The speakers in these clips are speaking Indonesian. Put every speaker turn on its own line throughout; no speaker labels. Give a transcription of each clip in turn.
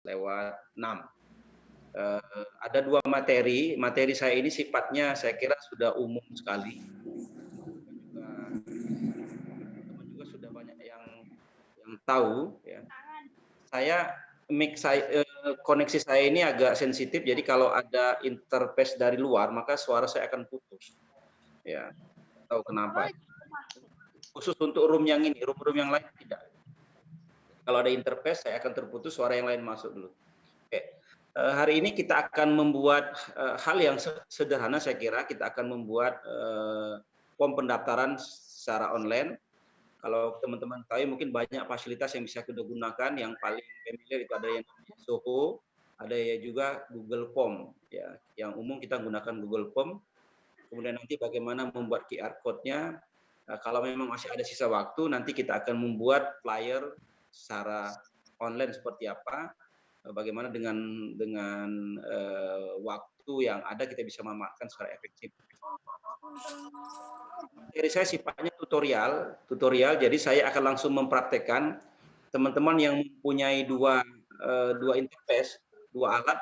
lewat 6. Ada 2 materi. Materi saya ini sifatnya saya kira sudah umum sekali. Teman-teman juga sudah banyak yang tahu ya. Koneksi saya ini agak sensitif, jadi kalau ada interface dari luar maka suara saya akan putus. Ya, tahu kenapa? Khusus untuk room yang ini, room yang lain tidak. Kalau ada interface saya akan terputus, suara yang lain masuk dulu. Oke. Hari ini kita akan membuat hal yang sederhana, saya kira kita akan membuat form pendaftaran secara online. Kalau teman-teman tahu mungkin banyak fasilitas yang bisa kita gunakan. Yang paling familiar itu ada yang namanya Zoho, ada ya juga Google Form ya. Yang umum kita gunakan Google Form. Kemudian nanti bagaimana membuat QR code-nya. Kalau memang masih ada sisa waktu, nanti kita akan membuat flyer secara online seperti apa. Bagaimana dengan waktu yang ada kita bisa memanfaatkan secara efektif. Materi saya sifatnya tutorial, jadi saya akan langsung mempraktekkan. Teman-teman yang mempunyai dua interface, 2 alat,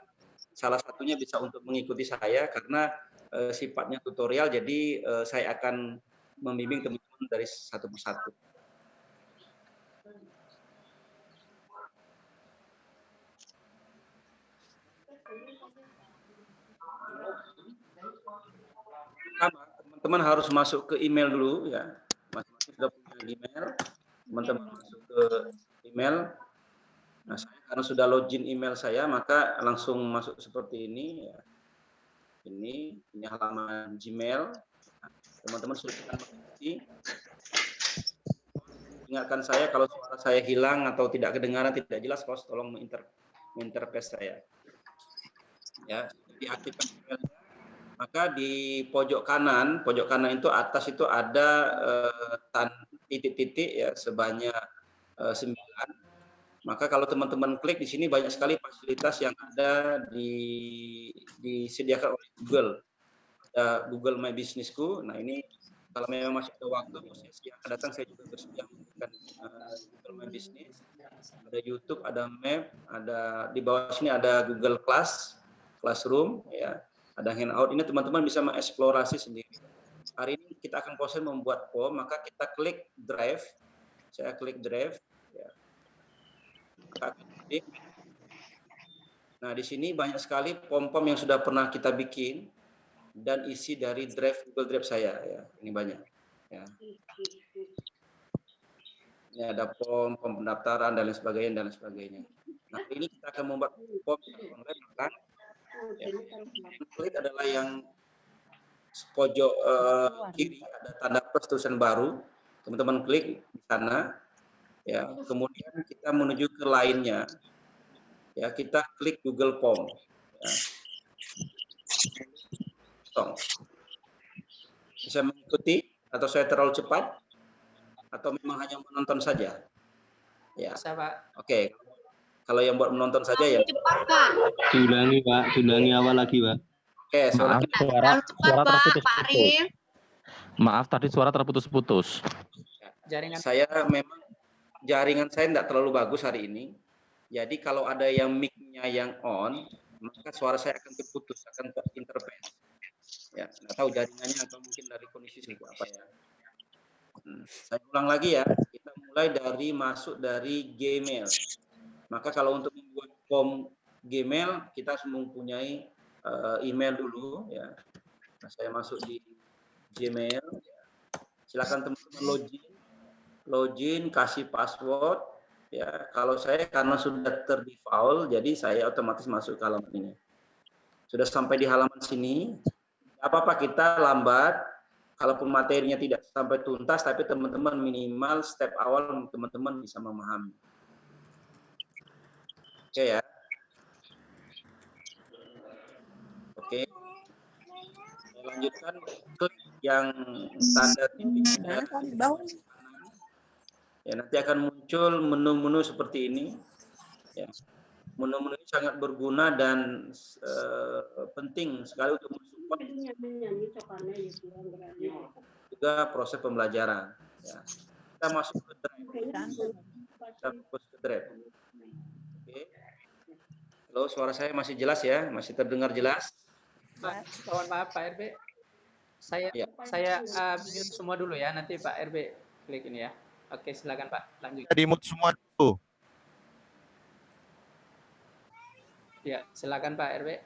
salah satunya bisa untuk mengikuti saya karena sifatnya tutorial, jadi saya akan membimbing teman-teman dari satu persatu. Teman-teman harus masuk ke email dulu ya. Masing-masing sudah punya email. Teman-teman masuk ke email. Nah, saya karena sudah login email saya, maka langsung masuk seperti ini ya. Ini halaman Gmail. Teman-teman sudah mengerti. Ingatkan saya kalau suara saya hilang atau tidak kedengaran, tidak jelas, tolong menginterface saya. Ya, diaktifkan emailnya. Maka di pojok kanan itu atas itu ada titik-titik ya sebanyak 9. Maka kalau teman-teman klik di sini banyak sekali fasilitas yang ada disediakan oleh Google. Ada Google My Business-ku. Nah, ini kalau memang masih ada waktu, sesi yang akan datang saya juga bersedia memberikan Google My Business. Ada YouTube, ada Map, ada di bawah sini ada Google Classroom ya. Ada Hangout, ini teman-teman bisa mengeksplorasi sendiri. Hari ini kita akan proses membuat form, maka kita klik Drive. Saya klik Drive. Ya. Nah, di sini banyak sekali form-form yang sudah pernah kita bikin dan isi dari Google Drive saya. Ya. Ini banyak. Ya. Ini ada form pendaftaran dan lain sebagainya. Nah, ini kita akan membuat form online, maka ya, klik adalah yang pojok kiri ada tanda plus tulisan baru, teman-teman klik di sana ya. Kemudian kita menuju ke lainnya ya, kita klik Google Form ya. Bisa mengikuti atau saya terlalu cepat atau memang hanya menonton saja ya? Bisa, Pak. Oke. Kalau yang buat menonton saja ya cepat, Pak.
Diulangi awal lagi, Pak.
Oke,
suara terputus-putus. Maaf, tadi suara terputus-putus.
Saya memang jaringan saya tidak terlalu bagus hari ini. Jadi kalau ada yang mic-nya yang on, maka suara saya akan terputus, akan terinterference. Ya, nggak tahu jaringannya atau mungkin dari kondisi seperti apa ya. Saya ulang lagi ya. Kita mulai masuk dari Gmail. Maka kalau untuk membuat form Gmail, kita harus mempunyai email dulu ya. Nah, saya masuk di Gmail. Silakan teman-teman login, kasih password. Ya, kalau saya karena sudah terdefault, jadi saya otomatis masuk ke halaman ini. Sudah sampai di halaman sini. Apa-apa kita lambat, kalaupun materinya tidak sampai tuntas, tapi teman-teman minimal step awal teman-teman bisa memahami. Oke ya. Oke. Saya lanjutkan, klik yang tanda titiknya. Ya, nanti akan muncul menu-menu seperti ini. Ya. Menu-menu ini sangat berguna dan penting sekali untuk mensupport juga proses pembelajaran. Ya. Kita masuk ke Drive. Kita fokus ke Drive. Oke. Halo, suara saya masih jelas ya? Masih terdengar jelas?
Pak, mohon maaf Pak RB. Saya
Ya.
mute semua dulu ya. Nanti Pak RB klik ini ya. Oke, silakan Pak. Lanjut.
Di mute semua dulu.
Ya, silakan Pak RB.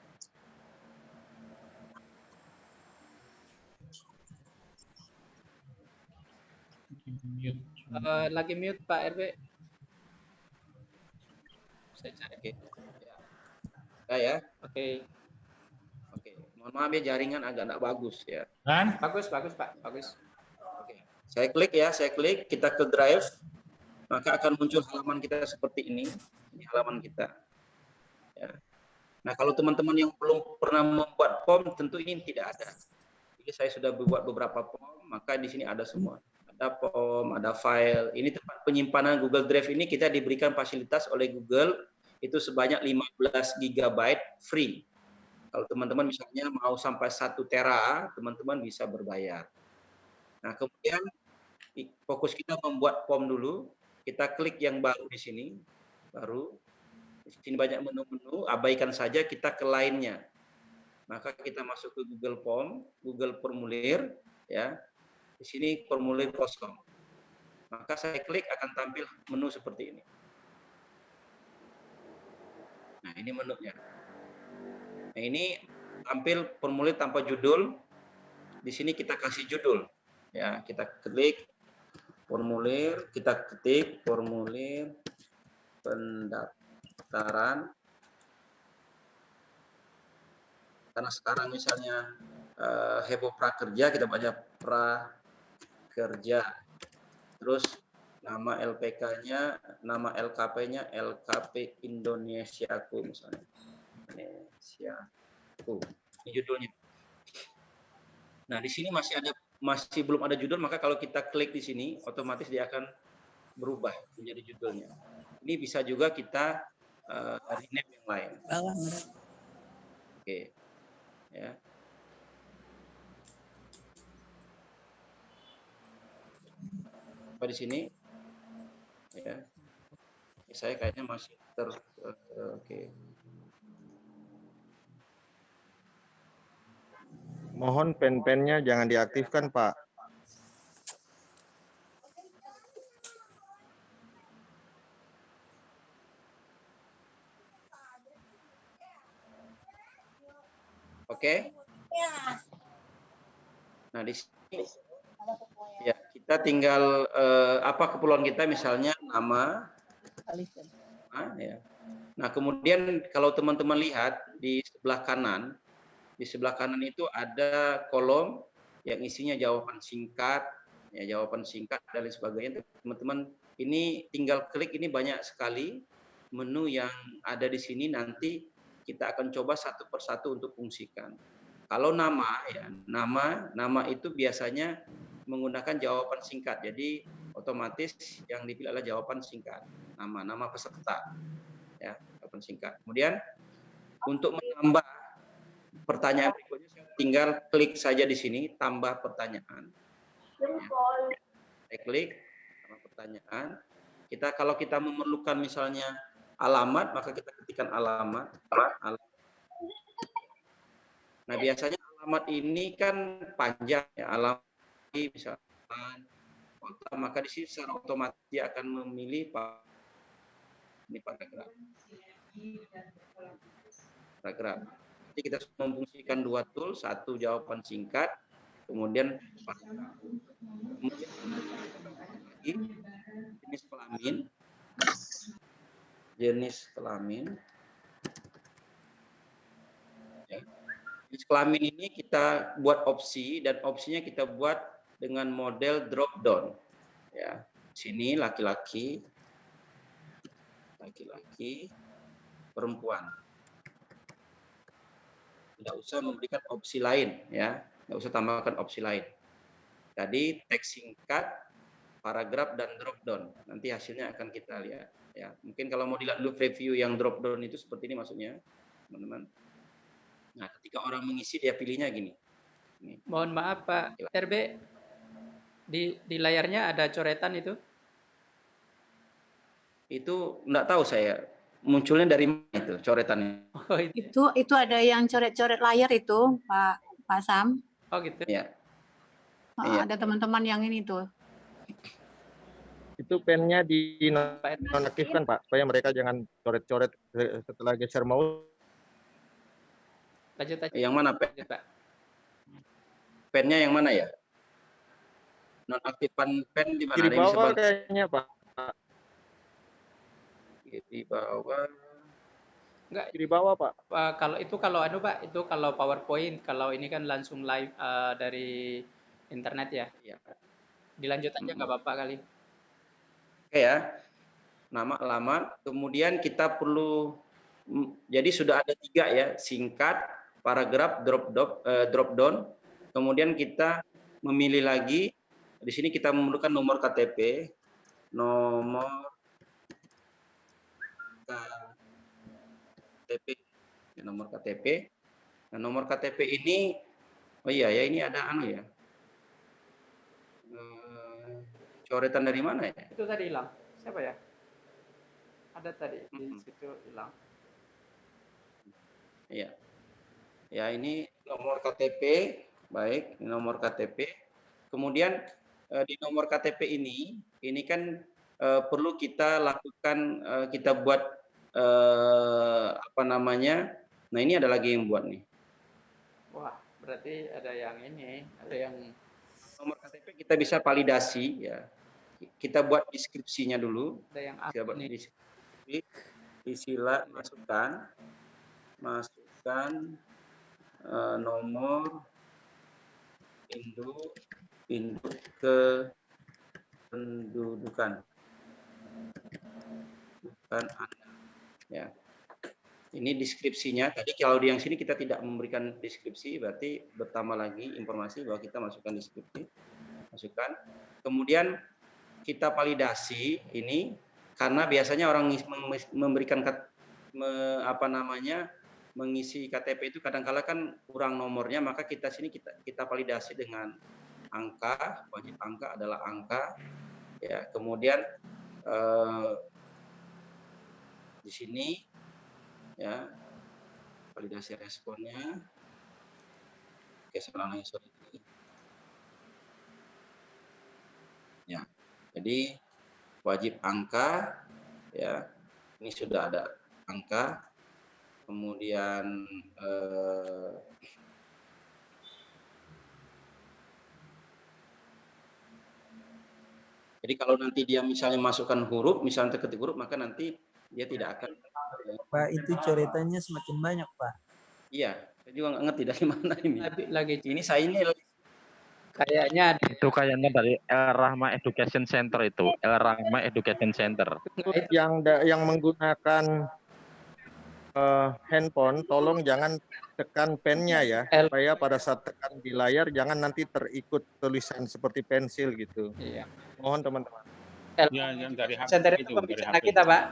Lagi mute Pak RB. Saya cari.
Oke. Ya.
Oke.
Oke. Mohon maaf ya, jaringan agak enggak bagus ya.
Bagus Pak. Bagus.
Oke. Saya klik, kita ke drive, maka akan muncul halaman kita seperti ini. Ini halaman kita. Ya. Nah, kalau teman-teman yang belum pernah membuat form, tentu ini tidak ada. Jadi saya sudah membuat beberapa form, maka di sini ada semua. Ada form, ada file. Ini tempat penyimpanan Google Drive ini kita diberikan fasilitas oleh Google itu sebanyak 15 GB free. Kalau teman-teman misalnya mau sampai 1 tera, teman-teman bisa berbayar. Nah, kemudian fokus kita membuat form dulu. Kita klik yang baru di sini, baru. Di sini banyak menu-menu, abaikan saja, kita ke lainnya. Maka kita masuk ke Google Form, Google Formulir, ya. Di sini formulir kosong. Maka saya klik akan tampil menu seperti ini. Nah, ini menunya. Nah, ini tampil formulir tanpa judul. Di sini kita kasih judul. Ya, kita klik formulir, kita ketik formulir pendaftaran. Karena sekarang misalnya heboh prakerja, kita baca prakerja. Terus nama LPK-nya, nama LKP-nya LKP Indonesiaku misalnya. Indonesiaku. Ini judulnya. Nah, di sini masih belum ada judul, maka kalau kita klik di sini, otomatis dia akan berubah menjadi judulnya. Ini bisa juga kita rename yang lain. Oke. Ya. Apa di sini? Ya. Saya kayaknya masih oke.
Mohon pen-pennya jangan diaktifkan, Pak.
Oke. Nah, di sini ya kita tinggal apa keperluan kita, misalnya nama. Ya. Nah, kemudian kalau teman-teman lihat di sebelah kanan itu ada kolom yang isinya jawaban singkat, ya jawaban singkat dan lain sebagainya. Teman-teman ini tinggal klik, ini banyak sekali menu yang ada di sini, nanti kita akan coba satu persatu untuk fungsikan. Kalau nama ya, nama itu biasanya menggunakan jawaban singkat. Jadi otomatis yang dipilih adalah jawaban singkat. Nama peserta. Ya, jawaban singkat. Kemudian untuk menambah pertanyaan berikutnya, saya tinggal klik saja di sini tambah pertanyaan. Ya. Saya klik tambah pertanyaan. Kalau kita memerlukan misalnya alamat, maka kita ketikkan alamat. Nah, biasanya alamat ini kan panjang ya, alamat misalkan kota, maka di sini secara otomatis dia akan memilih ini paragraf. Jadi kita memfungsikan dua tool, satu jawaban singkat, kemudian jenis kelamin. Ya. Jenis kelamin ini kita buat opsi, dan opsinya kita buat dengan model drop down. Ya, sini laki-laki, perempuan. Tidak usah memberikan opsi lain, ya. Tidak usah tambahkan opsi lain. Tadi teks singkat, paragraf dan drop down. Nanti hasilnya akan kita lihat. Ya, mungkin kalau mau dilihat dulu preview yang drop down itu seperti ini maksudnya, teman-teman. Nah, ketika orang mengisi dia pilihnya gini. Ini.
Mohon maaf Pak RB, di layarnya ada coretan itu?
Itu enggak tahu saya. munculnya dari mana itu coretannya?
Oh,
Itu ada yang coret-coret layar itu, Pak Sam.
oh gitu.
Ya. Iya.
Ada teman-teman yang ini tuh.
Itu pennya dinonaktifkan Pak, supaya mereka jangan coret-coret setelah geser mouse.
Lanjut aja.
Yang mana pen?
Lanjut, Pak.
Pennya yang mana ya? Nonaktifan pen di mana?
Kiri
Ada yang bisa
bawah
bantu?
kayaknya Pak.
Di bawah.
Enggak,
Kiri bawah Pak.
kalau anu Pak, itu kalau PowerPoint, kalau ini kan langsung live dari internet ya.
Ya.
Dilanjut aja nggak apa-apa kali.
Oke ya. Nama, alamat. Kemudian kita perlu, jadi sudah ada 3 ya, singkat, paragraf, drop down. Kemudian kita memilih lagi. Di sini kita memerlukan nomor KTP, nomor KTP. Nah, nomor KTP ini, oh iya ya, ini ada anu ya. Coretan dari mana ya?
Itu tadi hilang. Siapa ya? Ada tadi di situ hilang.
Iya. Ya, ini nomor KTP. Baik, ini nomor KTP. Kemudian di nomor KTP ini kan perlu kita lakukan, kita buat apa namanya? Nah, ini ada lagi yang buat nih.
Wah, berarti ada yang ini, ada yang
Nomor KTP kita bisa validasi ya. Kita buat deskripsinya dulu.
ada yang
Kita buat
ini.
deskripsi, disila masukkan nomor induk kependudukan bukan Anda ya. Ini deskripsinya. Tadi kalau di yang sini kita tidak memberikan deskripsi, berarti bertambah lagi informasi bahwa kita masukkan deskripsi, masukkan. Kemudian kita validasi ini karena biasanya orang memberikan mengisi KTP itu kadang-kala kan kurang nomornya, maka kita sini kita validasi dengan angka, wajib angka adalah angka ya. Kemudian di sini ya validasi responnya. Oke, sorry. Ya. Jadi wajib angka ya. Ini sudah ada angka. Kemudian jadi kalau nanti dia misalnya masukkan huruf, misalnya terketik huruf, maka nanti dia tidak akan.
Pak, itu coretannya semakin banyak, Pak.
Iya, saya juga nggak ngerti dari mana ini.
Lagi
Ini saya ini
kayaknya
Itu kayaknya dari El Rahma Education Center itu. El Rahma Education Center.
Yang menggunakan handphone, tolong jangan tekan pennya ya, supaya pada saat tekan di layar jangan nanti terikut tulisan seperti pensil gitu.
Iya.
Mohon teman-teman.
Ya, yang dari HP
Center
itu,
itu
dari
pembicara
HP.
kita, Pak.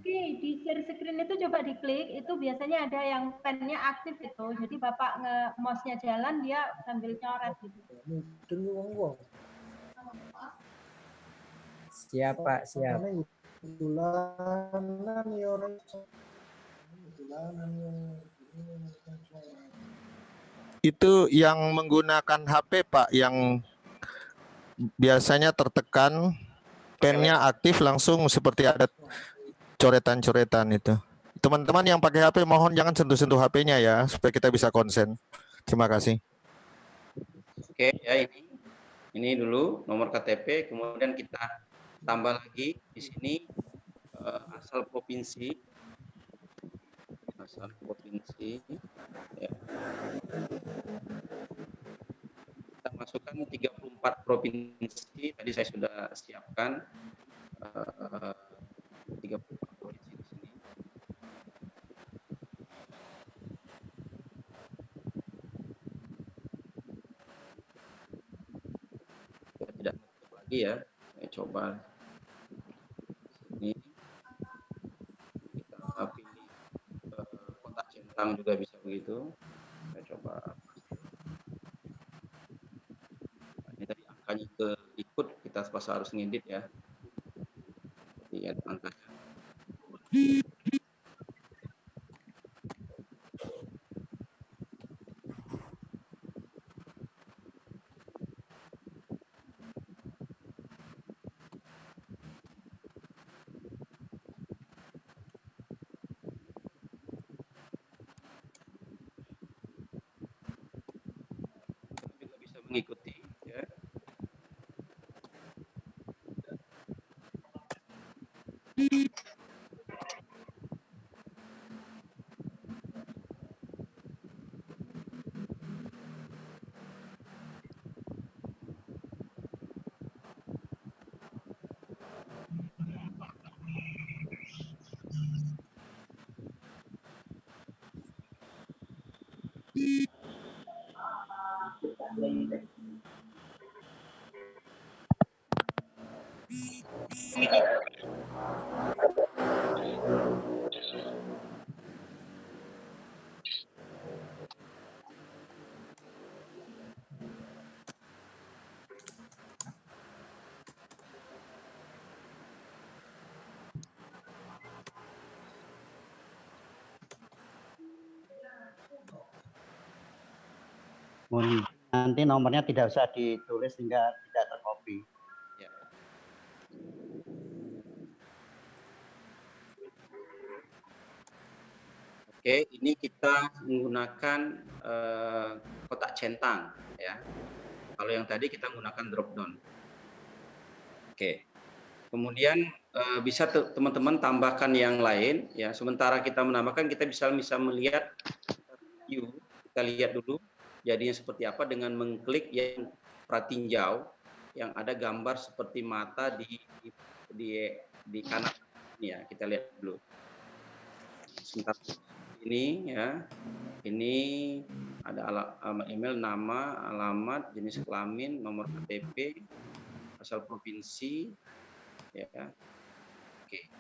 Oke, di share screen itu coba diklik, itu biasanya ada yang pennya aktif itu. Jadi Bapak mouse-nya jalan, dia sambil coret gitu.
Siap, Pak, siap.
Itu yang menggunakan HP Pak, yang biasanya tertekan, pennya aktif langsung seperti ada coretan-coretan itu. Teman-teman yang pakai HP mohon jangan sentuh-sentuh HP-nya ya, supaya kita bisa konsen. Terima kasih.
Oke, ya ini dulu nomor KTP, kemudian kita tambah lagi di sini asal provinsi ya. Kita masukkan 34 provinsi, tadi saya sudah siapkan 34 provinsi di sini. Saya tidak nutup lagi ya, saya coba ini kita pilih kota centang juga bisa begitu. Saya coba ini tadi angkanya ikut, kita pas harus ngedit ya. Lihat angkanya. juga bisa mengikuti ya.
Nanti nomornya tidak usah ditulis sehingga tidak tercopy.
Ya. Oke, ini kita menggunakan kotak centang ya. Kalau yang tadi kita menggunakan drop down. Oke. Kemudian bisa teman-teman tambahkan yang lain ya. Sementara kita menambahkan, kita bisa melihat view. Kita lihat dulu jadinya seperti apa dengan mengklik yang pratinjau yang ada gambar seperti mata di kanan ini ya. Kita lihat dulu. Sebentar ini ya. Ini ada alamat email, nama, alamat, jenis kelamin, nomor KTP, asal provinsi ya. Oke.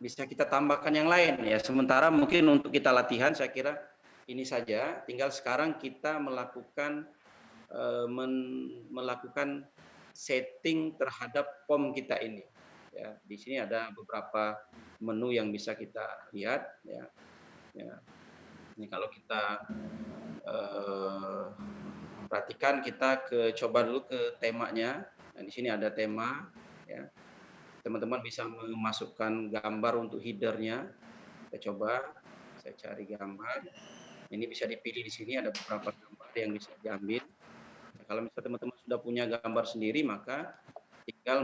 Bisa kita tambahkan yang lain ya. Sementara mungkin untuk kita latihan saya kira ini saja. Tinggal sekarang kita melakukan melakukan setting terhadap form kita ini. Ya, di sini ada beberapa menu yang bisa kita lihat ya. Ya. Ini kalau kita perhatikan, kita coba dulu ke temanya. Nah, di sini ada tema ya. Teman-teman bisa memasukkan gambar untuk headernya. Kita coba, saya cari gambar. Ini bisa dipilih di sini, ada beberapa gambar yang bisa diambil. Nah, kalau misalnya teman-teman sudah punya gambar sendiri, maka tinggal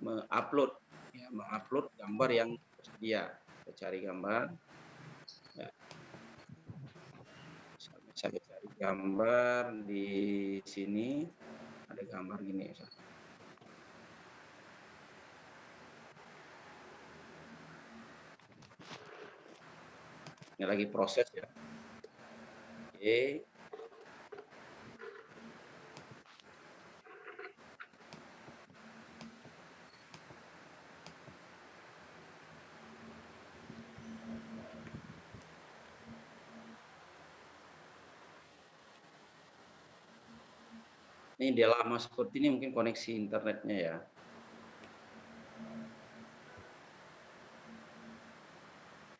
mengupload ya, mengupload gambar yang tersedia. Saya cari gambar. Ya. Saya cari gambar di sini, ada gambar gini. Ini lagi proses ya. Oke. Ini dia lama seperti ini, mungkin koneksi internetnya ya.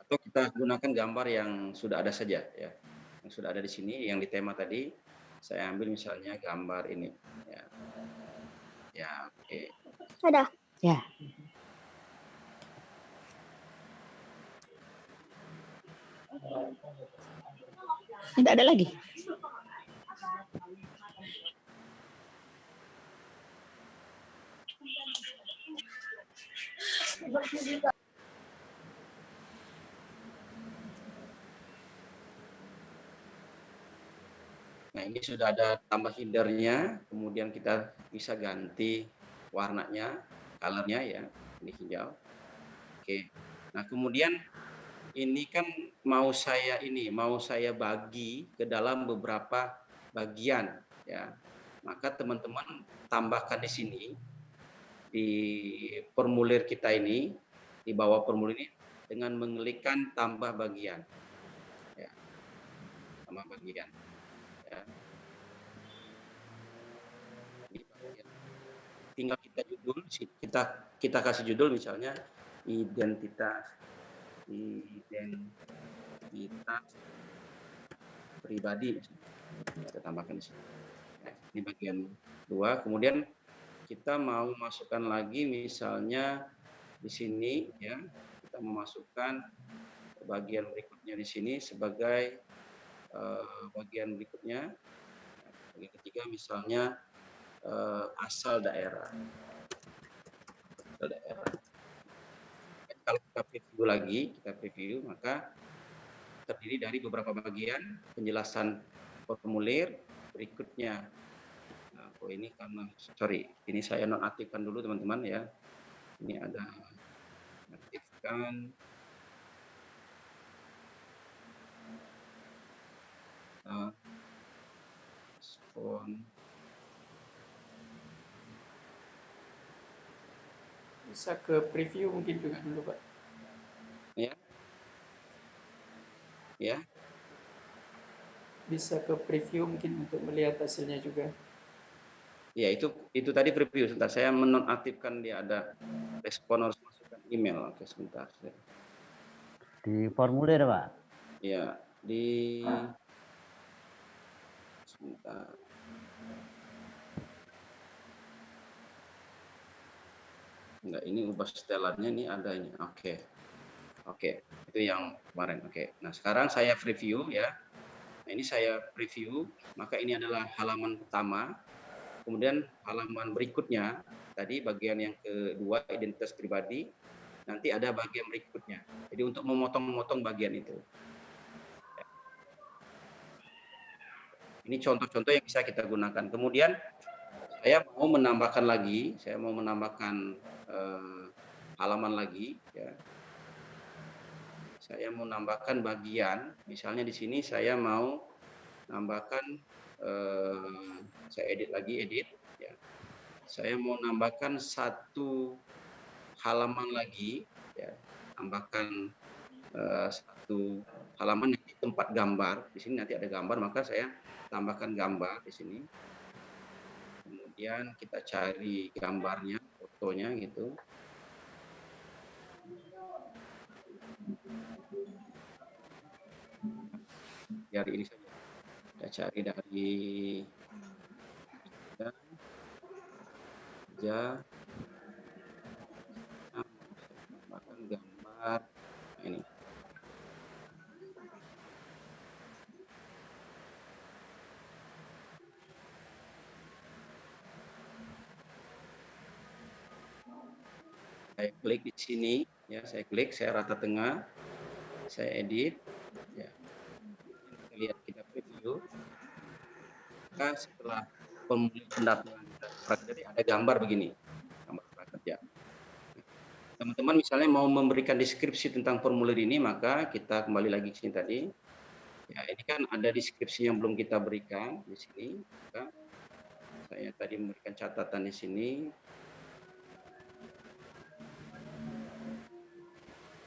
Atau kita gunakan gambar yang sudah ada saja ya. Yang sudah ada di sini, yang di tema tadi. Saya ambil misalnya gambar ini ya. Ya, oke.
Ada.
Ya.
Tidak ada lagi.
Nah, ini sudah ada tambah headernya, kemudian kita bisa ganti warnanya, colornya ya, ini hijau. Oke. Nah, kemudian ini kan mau saya bagi ke dalam beberapa bagian ya. Maka teman-teman tambahkan di sini di formulir kita ini, di bawah formulir ini dengan mengklikkan tambah bagian. Ya. Tambah bagian. Ya. Tinggal kita kita kasih judul misalnya identitas pribadi, kita tambahkan di sini. Ini bagian 2. Kemudian kita mau masukkan lagi misalnya di sini ya, kita memasukkan bagian berikutnya di sini sebagai bagian berikutnya. Bagian ketiga misalnya asal daerah. Kalau kita preview maka terdiri dari beberapa bagian penjelasan formulir berikutnya. Nah, ini karena ini saya nonaktifkan dulu teman-teman ya. Ini ada aktifkan respon.
Bisa ke preview mungkin juga dulu Pak.
Ya.
Bisa ke preview mungkin untuk melihat hasilnya juga.
Ya, itu tadi preview. Sebentar, saya menonaktifkan dia ada respon harus masukkan email. Oke, sebentar.
Di formulir, Pak?
Ya, sebentar. Enggak, ini ubah setelannya ini ada ini. Oke, itu yang kemarin. Oke. Nah, sekarang saya preview ya. Nah, ini saya preview, maka ini adalah halaman pertama. Kemudian halaman berikutnya, tadi bagian yang kedua, identitas pribadi, nanti ada bagian berikutnya. Jadi untuk memotong-motong bagian itu. Ini contoh-contoh yang bisa kita gunakan. Kemudian saya mau menambahkan lagi, halaman lagi. Ya. Saya mau nambahkan bagian, misalnya di sini saya mau nambahkan, saya edit. Ya. Saya mau nambahkan satu halaman lagi, ya, tambahkan satu halaman di tempat gambar. Di sini nanti ada gambar, maka saya tambahkan gambar di sini. Kemudian kita cari gambarnya, fotonya gitu. Dari ini saja. Kita cari dari tambahkan gambar ini. Saya klik di sini, ya, saya rata tengah, saya edit, ya. Kita lihat, kita preview. Maka setelah pemilih pendaftaran prakerja ada gambar begini, gambar prakerja. Teman-teman misalnya mau memberikan deskripsi tentang formulir ini, maka kita kembali lagi ke sini tadi. Ya, ini kan ada deskripsi yang belum kita berikan di sini. Maka saya tadi memberikan catatan di sini.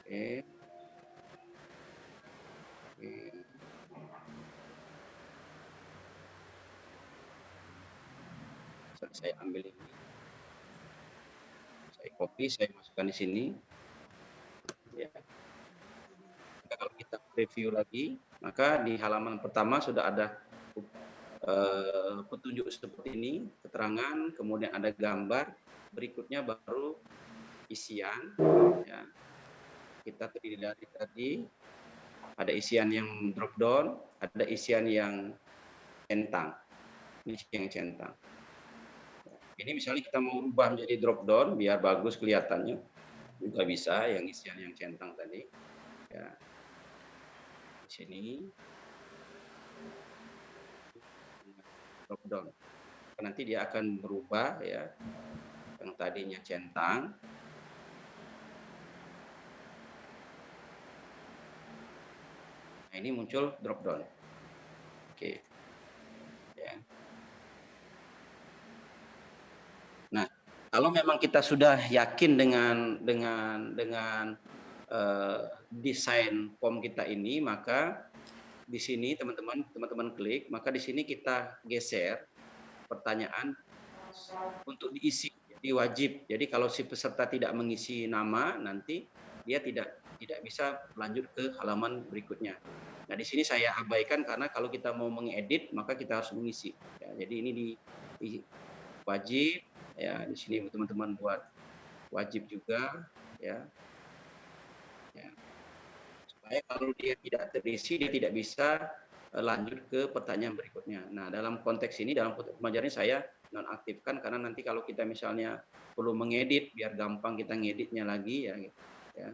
Oke. Saya ambil ini, saya copy, saya masukkan di sini. Ya. Kalau kita preview lagi, maka di halaman pertama sudah ada petunjuk seperti ini, keterangan, kemudian ada gambar, berikutnya baru isian. Ya. Kita terdiri dari tadi, ada isian yang drop down, ada isian yang centang. Ini yang centang. Ini misalnya kita mau ubah menjadi drop down biar bagus kelihatannya, juga bisa yang isian yang centang tadi. Ya. Di sini drop down. Nanti dia akan berubah ya. Yang tadinya centang nah, ini muncul drop down. Oke. Ya. Nah, kalau memang kita sudah yakin dengan desain form kita ini, maka di sini teman-teman klik, maka di sini kita geser pertanyaan untuk diisi. Jadi Jadi wajib. Jadi kalau si peserta tidak mengisi nama, nanti dia tidak bisa lanjut ke halaman berikutnya. Nah, di sini saya abaikan karena kalau kita mau mengedit maka kita harus mengisi. Ya, jadi ini di wajib. Ya, di sini teman-teman buat wajib juga. Ya. Ya. Supaya kalau dia tidak terisi, dia tidak bisa lanjut ke pertanyaan berikutnya. Nah, dalam konteks ini, dalam pembelajaran saya nonaktifkan karena nanti kalau kita misalnya perlu mengedit, biar gampang kita ngeditnya lagi ya. Gitu, ya.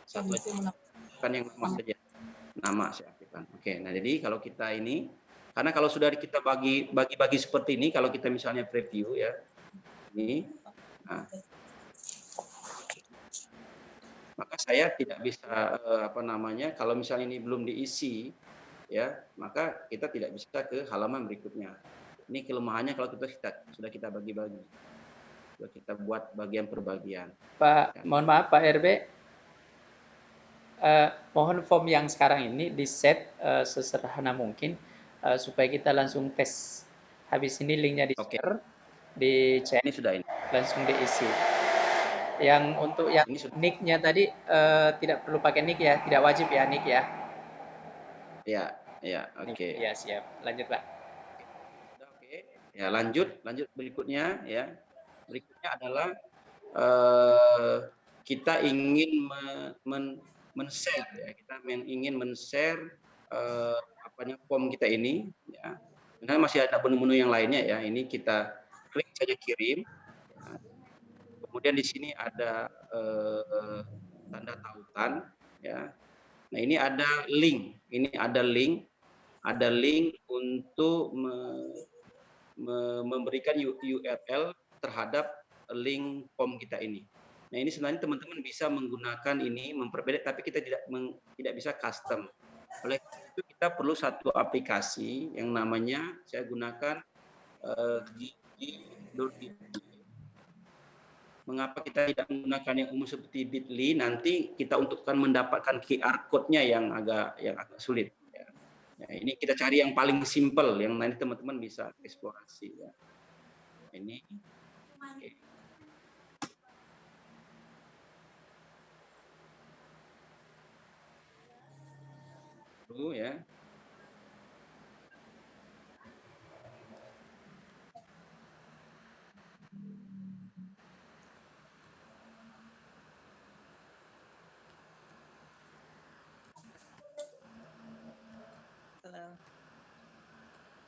Satu aja, kan yang nama saja, nama saya aktifkan. Oke, nah jadi kalau kita ini, karena kalau sudah kita bagi seperti ini, kalau kita misalnya preview ya, ini, nah, maka saya tidak bisa kalau misalnya ini belum diisi ya, maka kita tidak bisa ke halaman berikutnya. Ini kelemahannya kalau sudah kita bagi-bagi, sudah kita buat bagian per bagian.
Pak,
ya.
mohon maaf Pak RB, mohon form yang sekarang ini di set sesederhana mungkin supaya kita langsung tes. Habis ini linknya di share, dicek,
ini sudah ini.
langsung diisi. Yang untuk yang nick-nya tadi tidak perlu pakai nick ya, tidak wajib ya nick ya.
Ya, oke.
Ya, siap. Lanjut, Pak.
Oke. Ya, lanjut berikutnya ya. Berikutnya adalah kita ingin men-share ya. Kita ingin men-share form kita ini ya. Karena masih ada menu-menu yang lainnya ya. Ini kita klik saja kirim. Ya. Kemudian di sini ada tanda tautan ya. Nah, ini ada link. Ini ada link untuk memberikan URL terhadap link form kita ini. Nah, ini sebenarnya teman-teman bisa menggunakan ini memperpendek, tapi kita tidak bisa custom. Oleh itu kita perlu satu aplikasi yang namanya saya gunakan Gigi.id. Mengapa kita tidak menggunakan yang umum seperti Bitly? Nanti kita untukkan mendapatkan QR code-nya yang agak sulit. Ya. Nah, ini kita cari yang paling simple, yang nanti teman-teman bisa eksplorasi. Ya. Ini. Okay. Dulu ya.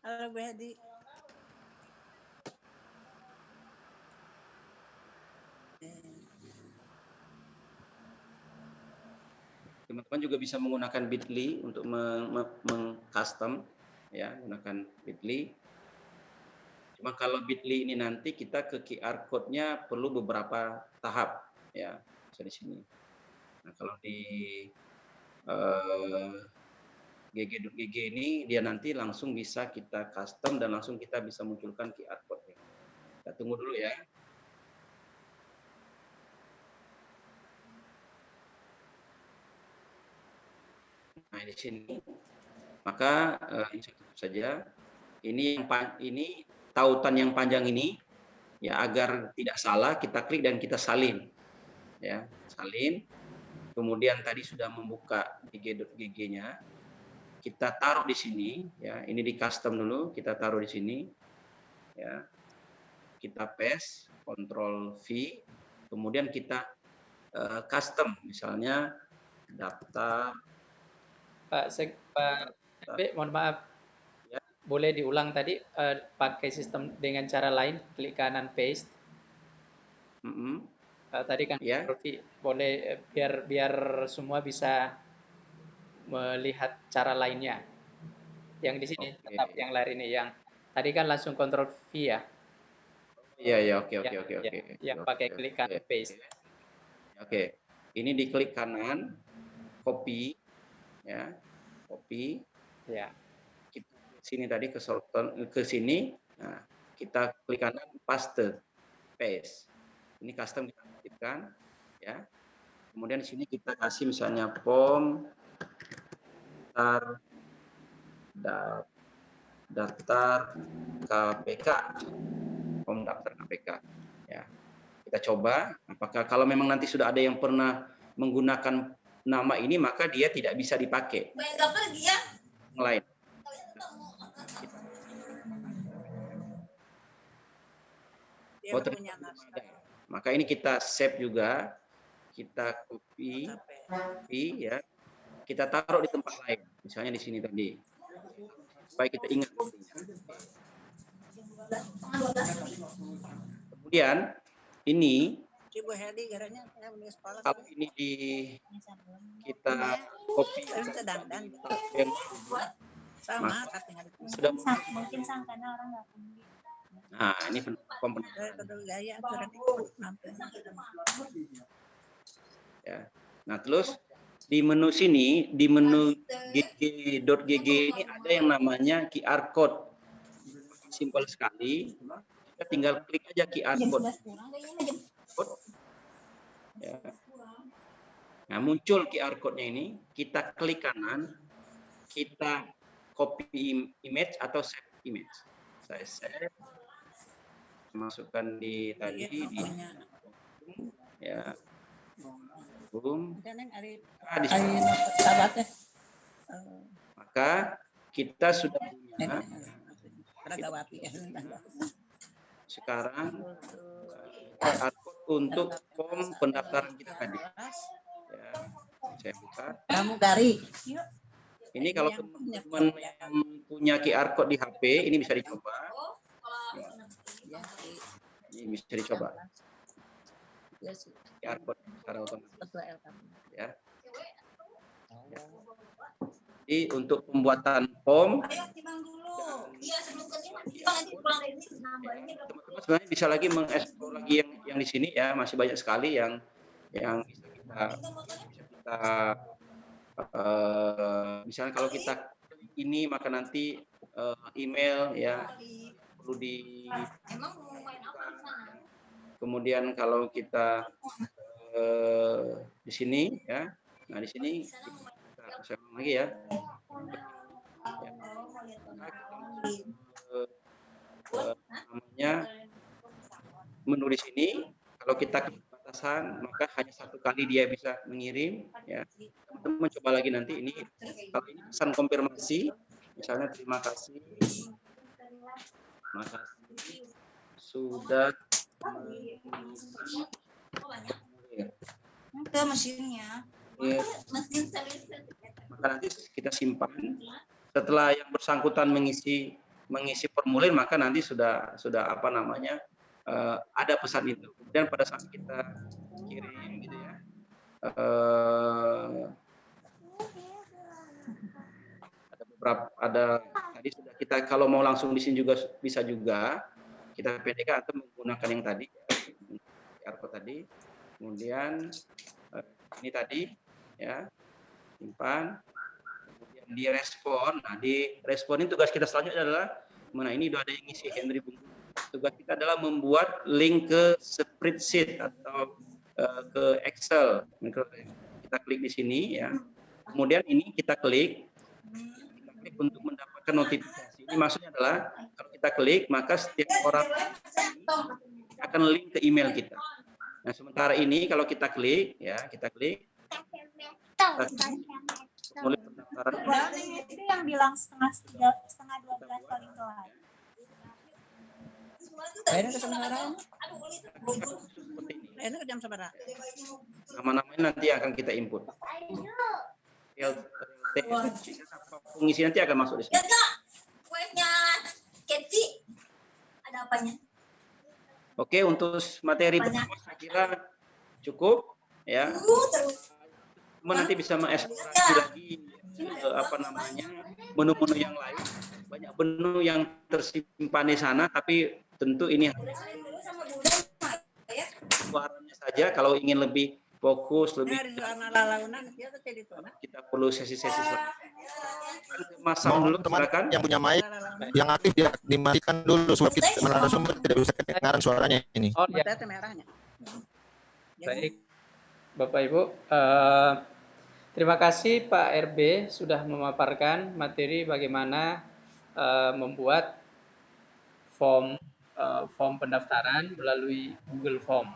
Halo Bu Hedi.
Teman-teman juga bisa menggunakan Bitly untuk meng-custom ya, gunakan Bitly. Cuma kalau Bitly ini nanti kita ke QR code-nya perlu beberapa tahap ya, di sini. Nah, kalau di GG ini dia nanti langsung bisa kita custom dan langsung kita bisa munculkan QR code-nya. Kita tunggu dulu ya. Nah, di sini maka itu saja. Ini tautan yang panjang ini ya, agar tidak salah kita klik dan kita salin. Ya, salin. Kemudian tadi sudah membuka gg.gg-nya. Kita taruh di sini ya. Ini di custom dulu, kita taruh di sini. Ya. Kita paste, Ctrl V. Kemudian kita custom, misalnya daftar.
Pak mohon maaf. Ya. Boleh diulang tadi pakai sistem dengan cara lain, klik kanan paste. Tadi kan
ya.
Boleh biar semua bisa melihat cara lainnya. Yang di sini tetap yang lain ini, yang tadi kan langsung Ctrl V ya.
Iya, oke.
Yang pakai klik kanan paste.
Oke. Ini diklik kanan, copy ya. Copy.
Ya.
Kita sini tadi ke sini. Nah, kita klik kanan paste. Ini custom kita aktifkan ya. Kemudian di sini kita kasih misalnya form daftar KPK. form daftar KPK. Ya, kita coba. Apakah kalau memang nanti sudah ada yang pernah menggunakan nama ini, maka dia tidak bisa dipakai. Yang lain. Oh, maka ini kita save juga, kita copy ya, kita taruh di tempat lain, misalnya di sini tadi, supaya kita ingat. Kemudian ini kalau ini kita copy sudah
mungkin sangkanya orang nggak.
Nah, ini komponen. Ya. Nah, terus di menu sini, di menu gg.gg ini ada yang namanya QR code. Simpel sekali. Kita tinggal klik aja QR code. Ya. Nah, muncul QR code-nya ini, kita klik kanan, kita copy image atau save image. Saya save, masukkan di tadi di ya, boom. Nah, di sini. Maka kita sudah punya sekarang QR code untuk form pendaftaran kita tadi. Ya, saya buka. Ini kalau teman-teman yang punya QR code di HP, ini bisa dicoba. Ini bisa dicoba. QR code secara otomatis. Ya. Jadi untuk pembuatan form, teman-teman sebenarnya bisa lagi mengeksplor lagi yang di sini ya, masih banyak sekali yang bisa kita misalnya kalau kita ini maka nanti email ya perlu di kemudian kalau kita di sini ya, nah di sini saya ulang lagi ya, namanya menu di sini kalau kita klik batasan maka hanya satu kali dia bisa mengirim ya. Teman-teman coba lagi nanti ini kalau ini pesan konfirmasi misalnya terima kasih sudah
ke mesinnya
maka nanti kita simpan setelah yang bersangkutan mengisi formulir maka nanti sudah apa namanya ada pesan itu. Kemudian pada saat kita kirim gitu ya ada tadi sudah kita kalau mau langsung di sini juga bisa juga kita PDK atau menggunakan yang tadi QR code tadi. Kemudian ini tadi ya simpan, kemudian direspon. Nah di respon ini tugas kita selanjutnya adalah mana ini sudah ada yang ngisi Henry Bungkus. Tugas kita adalah membuat link ke spreadsheet atau ke Excel. Kita klik di sini ya. Kemudian ini kita klik untuk mendapatkan notifikasi. Ini maksudnya adalah kalau kita klik maka setiap orang akan link ke email kita. Nah sementara ini kalau kita klik ya mulai pendaftaran.
itu yang bilang setengah 12 paling telat.
Nama-namanya nanti akan kita input. Pengisi nanti akan masuk di sini.
Kuenya Keci ada apanya?
Oke, untuk materi pertama saya kira cukup ya. Cuma nanti bisa mengeksplorasi lagi apa namanya menu-menu yang lain. Banyak menu yang tersimpan di sana, tapi tentu ini suaranya saja. Kalau ingin lebih fokus, lebih kita perlu sesi-sesi selanjutnya. Mas Sam dulu, silakan.
Yang punya mic yang aktif dia dimatikan dulu sebab kita narasumber tidak bisa kedengaran suaranya ini.
Oh ya. Baik, Bapak Ibu. Terima kasih Pak RB sudah memaparkan materi bagaimana membuat form form pendaftaran melalui Google Form.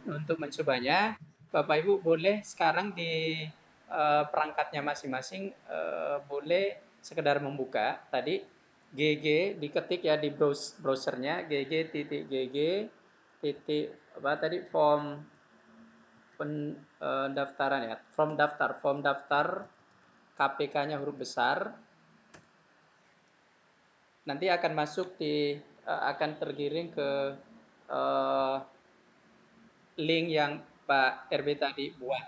Untuk mencobanya, Bapak Ibu boleh sekarang di perangkatnya masing-masing boleh sekedar membuka tadi GG diketik ya di browsernya gg.gg apa tadi form pendaftaran ya form daftar KPK-nya huruf besar, nanti akan masuk di akan tergiring ke link yang Pak RB tadi buat,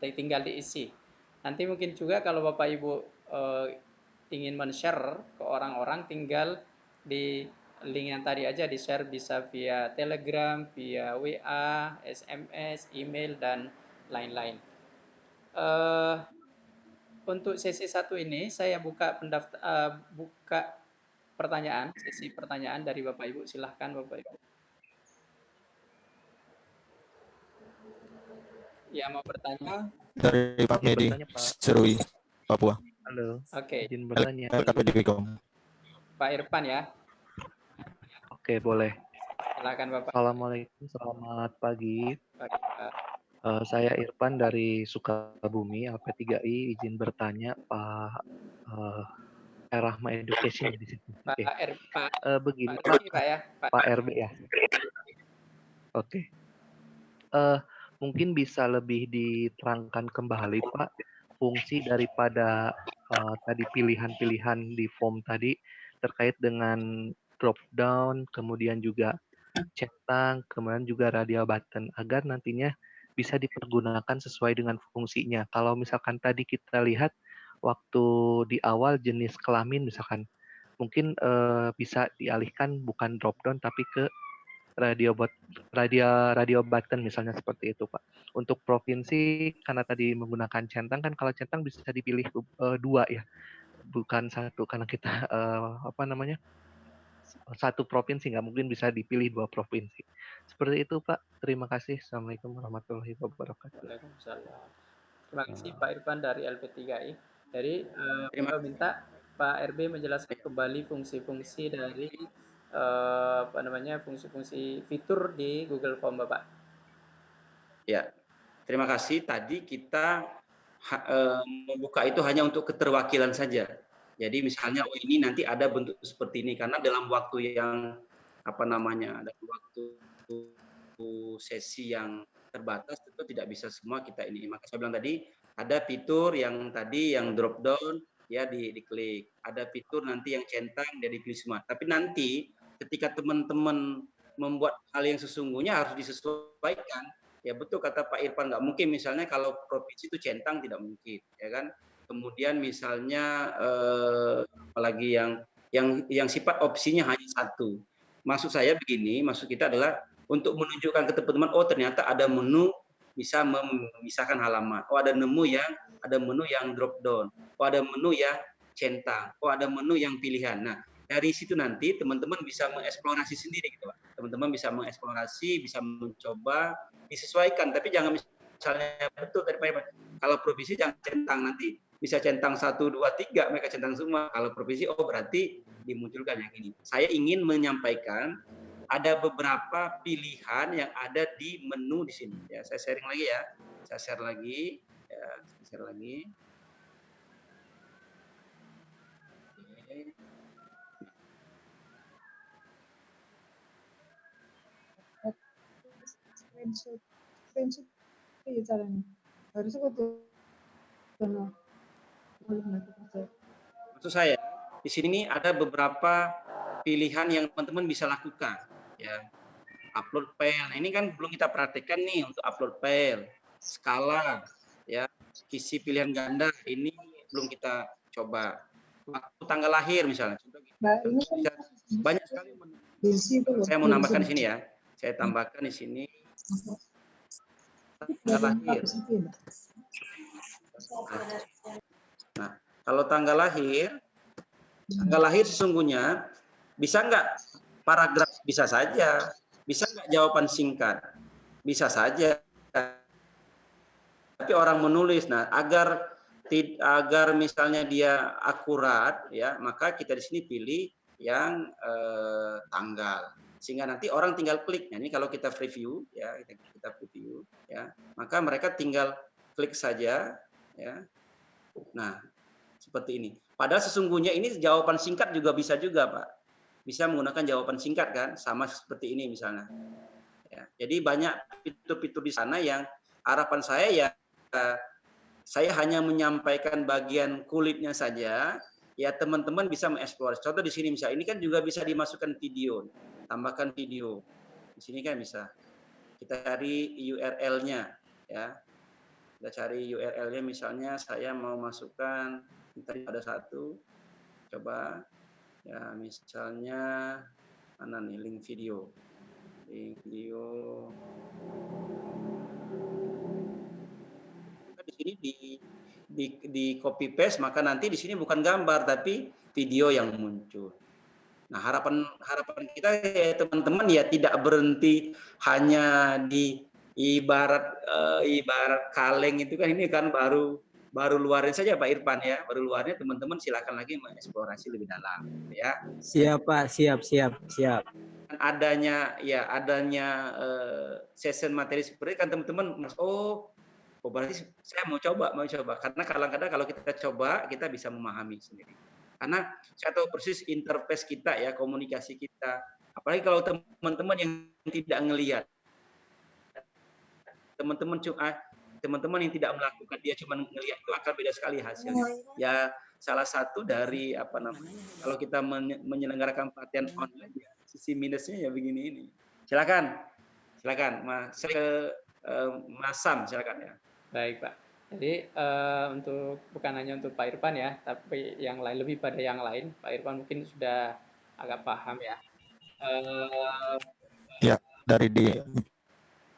tinggal diisi. Nanti mungkin juga kalau Bapak Ibu ingin men-share ke orang-orang, tinggal di link yang tadi aja di-share, bisa via Telegram, via WA, SMS, email, dan lain-lain. Untuk sesi 1 ini saya buka buka pertanyaan, sesi pertanyaan dari Bapak Ibu. Silahkan Bapak Ibu. Ya, mau bertanya?
Dari Pak Medi, Serui, Papua.
Halo.
Oke.
Izin bertanya.
LKPDPKOM.
Pak Irfan ya.
Oke, boleh.
Silakan Bapak.
Assalamualaikum, selamat pagi.
Pagi, Pak.
Saya Irfan dari Sukabumi, LP3I. Izin bertanya Pak Rahma Education di situ.
Pak
Oke. Begini
Pak RB, Pak ya.
Pak RB ya. Oke. Mungkin bisa lebih diterangkan kembali Pak fungsi daripada tadi pilihan-pilihan di form tadi terkait dengan drop down, kemudian juga centang, kemudian juga radial button agar nantinya bisa dipergunakan sesuai dengan fungsinya. Kalau misalkan tadi kita lihat waktu di awal jenis kelamin misalkan mungkin bisa dialihkan bukan drop down tapi ke radio button misalnya seperti itu Pak. Untuk provinsi karena tadi menggunakan centang kan kalau centang bisa dipilih 2 ya, bukan 1 karena kita satu provinsi nggak mungkin bisa dipilih 2 provinsi. Seperti itu Pak. Terima kasih. Assalamualaikum warahmatullahi wabarakatuh.
Waalaikumsalam. Terima kasih Pak Irfan dari LP3I. Jadi minta Pak RB menjelaskan kembali fungsi-fungsi dari fungsi-fungsi fitur di Google Form Bapak.
Ya, terima kasih. Tadi kita membuka itu hanya untuk keterwakilan saja. Jadi misalnya ini nanti ada bentuk seperti ini karena dalam waktu yang dalam waktu sesi yang terbatas tentu tidak bisa semua kita ini. Maka saya bilang tadi ada fitur yang tadi yang drop down ya diklik. Ada fitur nanti yang centang dia diklik semua. Tapi nanti ketika teman-teman membuat hal yang sesungguhnya harus disesuaikan. Ya betul kata Pak Irfan, nggak mungkin misalnya kalau provinsi itu centang tidak mungkin, ya kan? Kemudian misalnya apalagi yang sifat opsinya hanya 1. Maksud saya begini, maksud kita adalah untuk menunjukkan ke teman-teman, oh ternyata ada menu bisa memisahkan halaman, oh ada menu yang drop down, oh ada menu yang centang, oh ada menu yang pilihan. Nah dari situ nanti teman-teman bisa mengeksplorasi sendiri gitu Pak. Teman-teman bisa mengeksplorasi, bisa mencoba, disesuaikan, tapi jangan misalnya betul tadi Pak, kalau provinsi jangan centang, nanti bisa centang 1, 2, 3 mereka centang semua. Kalau provinsi oh berarti dimunculkan yang ini. Saya ingin menyampaikan ada beberapa pilihan yang ada di menu di sini. Ya, saya sharing lagi ya. Saya share lagi. Ya, share lagi. Maksud saya di sini ada beberapa pilihan yang teman-teman bisa lakukan ya. Upload file ini kan belum kita praktekkan nih untuk upload file, skala ya, isi pilihan ganda ini belum kita coba. Waktu tanggal lahir misalnya, banyak sekali. Saya mau nambahkan di sini ya. Saya tambahkan di sini tanggal lahir. Nah, kalau tanggal lahir sesungguhnya bisa nggak paragraf? Bisa saja. Bisa nggak jawaban singkat? Bisa saja. Tapi orang menulis, nah agar misalnya dia akurat, ya maka kita di sini pilih yang tanggal, sehingga nanti orang tinggal klik. Nah, ini kalau kita preview ya, kita preview ya, maka mereka tinggal klik saja ya. Nah, seperti ini. Padahal sesungguhnya ini jawaban singkat juga bisa juga, Pak. Bisa menggunakan jawaban singkat kan, sama seperti ini misalnya. Ya, jadi banyak fitur-fitur di sana yang harapan saya ya saya hanya menyampaikan bagian kulitnya saja, ya teman-teman bisa mengeksplor. Contoh di sini misalnya, ini kan juga bisa dimasukkan video, tambahkan video. Di sini kan bisa. Kita cari URL-nya ya. Kita cari URL-nya misalnya saya mau masukkan tadi ada satu. Coba ya misalnya mana nih link video. Link video. Di sini di copy paste, maka nanti di sini bukan gambar tapi video yang muncul. Nah, harapan kita ya teman-teman ya tidak berhenti hanya di ibarat kaleng itu kan, ini kan baru luarnya saja Pak Irfan ya, baru luarnya teman-teman silakan lagi mengeksplorasi lebih dalam ya.
Siap Pak, siap.
Adanya session materi seperti kan teman-teman berarti saya mau coba karena kadang-kadang kalau kita coba kita bisa memahami sendiri. Karena saya tahu persis interface kita ya, komunikasi kita. Apalagi kalau teman-teman yang tidak ngelihat. Teman-teman yang tidak melakukan, dia cuma ngelihat, itu akan beda sekali hasilnya. Ya salah satu dari kalau kita menyelenggarakan pelatihan online ya, sisi minusnya ya begini ini. Silakan Mas Sam, silakan ya.
Baik Pak. Jadi untuk bukan hanya untuk Pak Irfan ya, tapi yang lain, lebih pada yang lain. Pak Irfan mungkin sudah agak paham ya.
Ya, dari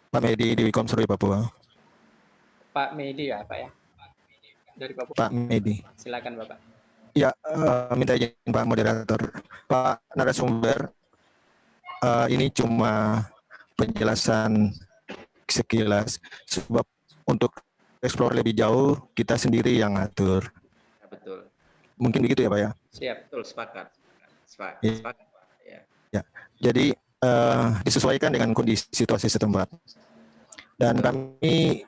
Pak Medi di Komserwi Papua.
Pak Medi ya Pak ya. Dari Papua.
Pak Medi.
Silakan Bapak.
Ya, minta izin Pak Moderator. Pak narasumber, ini cuma penjelasan sekilas, sebab untuk explore lebih jauh kita sendiri yang ngatur.
Ya, betul.
Mungkin begitu ya Pak ya?
Siap, betul, sepakat Pak. Ya.
Ya. Jadi disesuaikan dengan kondisi situasi setempat. Dan kami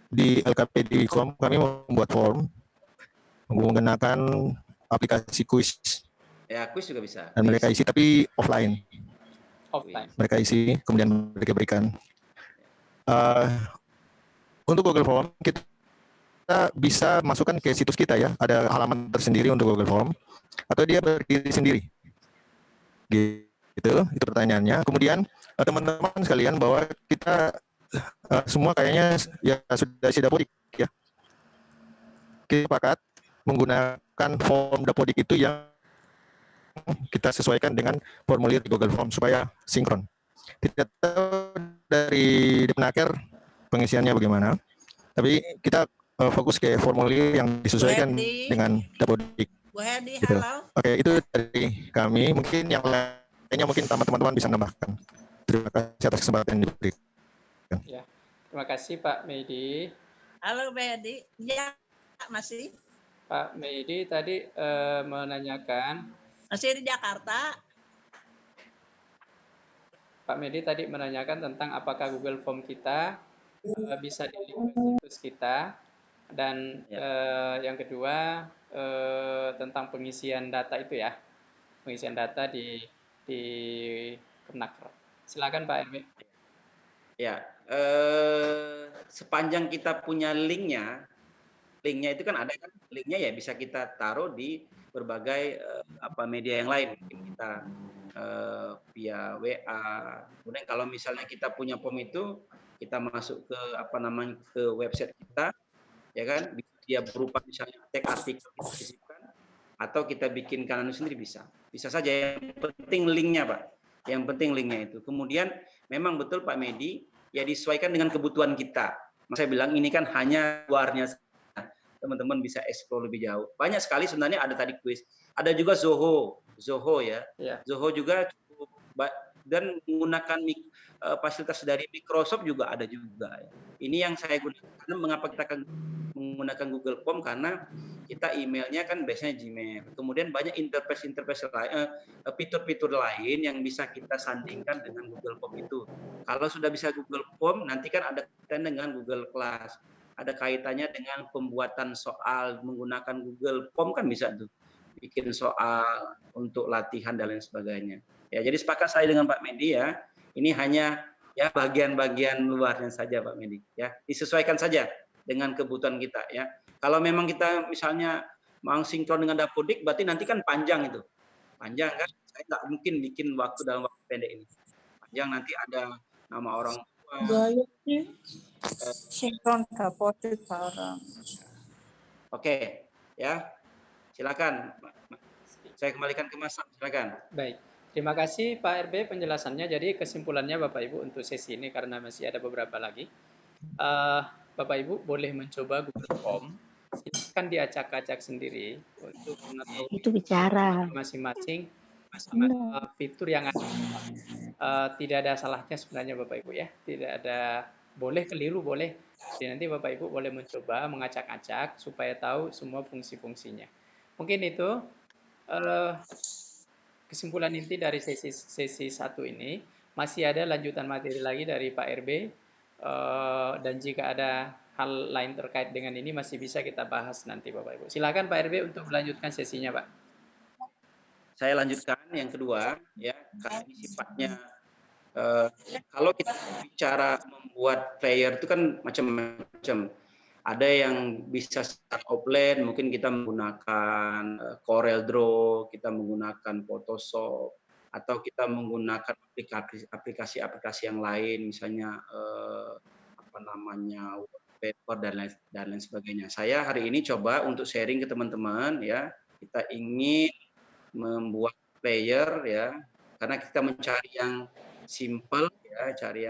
di LKP.com kami membuat form menggunakan aplikasi kuis.
Ya, kuis juga bisa.
Dan mereka isi tapi offline.
Mereka
isi kemudian mereka berikan. Untuk Google Form kita bisa masukkan ke situs kita ya, ada halaman tersendiri untuk Google Form, atau dia berdiri sendiri. Gitu, itu pertanyaannya. Kemudian teman-teman sekalian bahwa kita semua kayaknya ya sudah dapodik ya. Kita sepakat menggunakan form dapodik itu yang kita sesuaikan dengan formulir di Google Form supaya sinkron. Tidak tahu dari Dipnaker pengisiannya bagaimana, tapi kita fokus ke formulir yang disesuaikan dengan dapodik.
Bu Hedi,
gitu.
Halo.
Oke, itu dari kami. Mungkin yang lainnya mungkin teman-teman bisa menambahkan. Terima kasih atas kesempatan yang diberikan.
Ya, terima kasih Pak Medi.
Halo Pak Hedi, ya masih.
Pak Medi tadi menanyakan.
Masih di Jakarta.
Pak Medi tadi menanyakan tentang apakah Google Form kita bisa di situs kita, dan yang kedua tentang pengisian data itu ya, pengisian data di Kemnaker. Silakan Pak RW.
Ya, sepanjang kita punya linknya itu kan ada kan, linknya ya bisa kita taruh di berbagai media yang lain. Mungkin kita via WA. Kemudian kalau misalnya kita punya form itu, kita masuk ke ke website kita, ya kan? Dia berupa misalnya teks artikel kita sisipkan, atau kita bikin kanan sendiri bisa saja. Yang penting linknya Pak, yang penting linknya itu. Kemudian memang betul Pak Medi, ya disesuaikan dengan kebutuhan kita. Saya bilang ini kan hanya luarnya, teman-teman bisa explore lebih jauh. Banyak sekali sebenarnya, ada tadi kuis, ada juga Zoho ya. Zoho juga cukup, dan menggunakan fasilitas dari Microsoft juga ada juga. Ini yang saya gunakan. Mengapa kita akan menggunakan Google Form? Karena kita emailnya kan biasanya Gmail. Kemudian banyak interface lain, fitur-fitur lain yang bisa kita sandingkan dengan Google Form itu. Kalau sudah bisa Google Form, nanti kan ada kaitan dengan Google Class. Ada kaitannya dengan pembuatan soal menggunakan Google Form kan bisa tuh. Bikin soal untuk latihan dan lain sebagainya. Ya, jadi sepakat saya dengan Pak Medi ya. Ini hanya ya bagian-bagian luarnya saja Pak Medi ya. Disesuaikan saja dengan kebutuhan kita ya. Kalau memang kita misalnya mau sinkron dengan Dapodik, berarti nanti kan panjang itu. Panjang kan, saya nggak mungkin bikin waktu dalam waktu pendek ini. Panjang nanti ada nama orang tua.
Sinkron Dapodik bareng.
Oke, ya. Silakan. Saya kembalikan ke Mas, silakan.
Baik. Terima kasih Pak RB penjelasannya. Jadi kesimpulannya Bapak Ibu untuk sesi ini karena masih ada beberapa lagi. Bapak Ibu boleh mencoba Google Form. Silakan diacak-acak sendiri untuk mengetahui
Itu bicara.
masing-masing fitur yang ada. Tidak ada salahnya sebenarnya Bapak Ibu ya. Tidak ada, boleh keliru boleh. Jadi nanti Bapak Ibu boleh mencoba mengacak-acak supaya tahu semua fungsi-fungsinya. Mungkin itu kesimpulan inti dari sesi 1 ini. Masih ada lanjutan materi lagi dari Pak RB, dan jika ada hal lain terkait dengan ini masih bisa kita bahas nanti Bapak Ibu. Silakan Pak RB untuk melanjutkan sesinya Pak.
Saya lanjutkan yang kedua ya, karena ini sifatnya kalau kita bicara membuat player itu kan macam-macam. Ada yang bisa secara offline, mungkin kita menggunakan CorelDRAW, kita menggunakan Photoshop, atau kita menggunakan aplikasi-aplikasi yang lain, misalnya apa namanya wallpaper dan lain sebagainya. Saya hari ini coba untuk sharing ke teman-teman ya, kita ingin membuat player ya, karena kita mencari yang simple ya, cari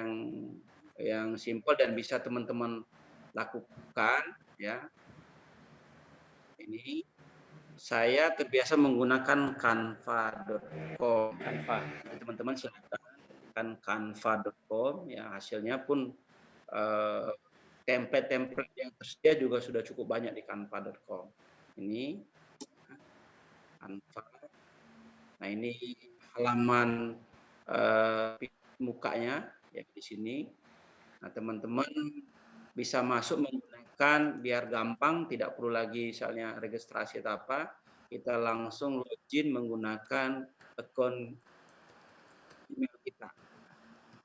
yang simple dan bisa teman-teman lakukan ya. Ini saya terbiasa menggunakan canva.com. Teman-teman silakan canva.com ya, hasilnya pun template-template yang tersedia juga sudah cukup banyak di canva.com. Ini Canva. Nah, ini halaman mukanya ya di sini. Nah, teman-teman bisa masuk menggunakan biar gampang, tidak perlu lagi misalnya registrasi atau apa, kita langsung login menggunakan akun email kita.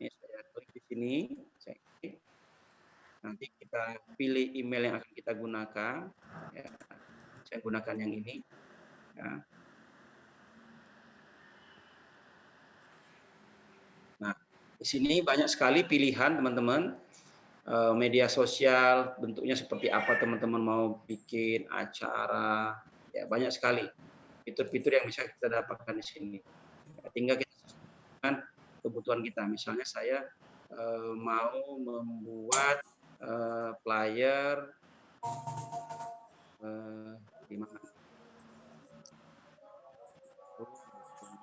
Ini saya klik di sini, saya klik. Nanti kita pilih email yang akan kita gunakan. Ya, saya gunakan yang ini. Ya. Nah, di sini banyak sekali pilihan teman-teman. Media sosial bentuknya seperti apa teman-teman mau bikin acara ya, banyak sekali fitur-fitur yang bisa kita dapatkan di sini ya, tinggal kita sesuaikan kebutuhan kita. Misalnya saya mau membuat flyer di mana,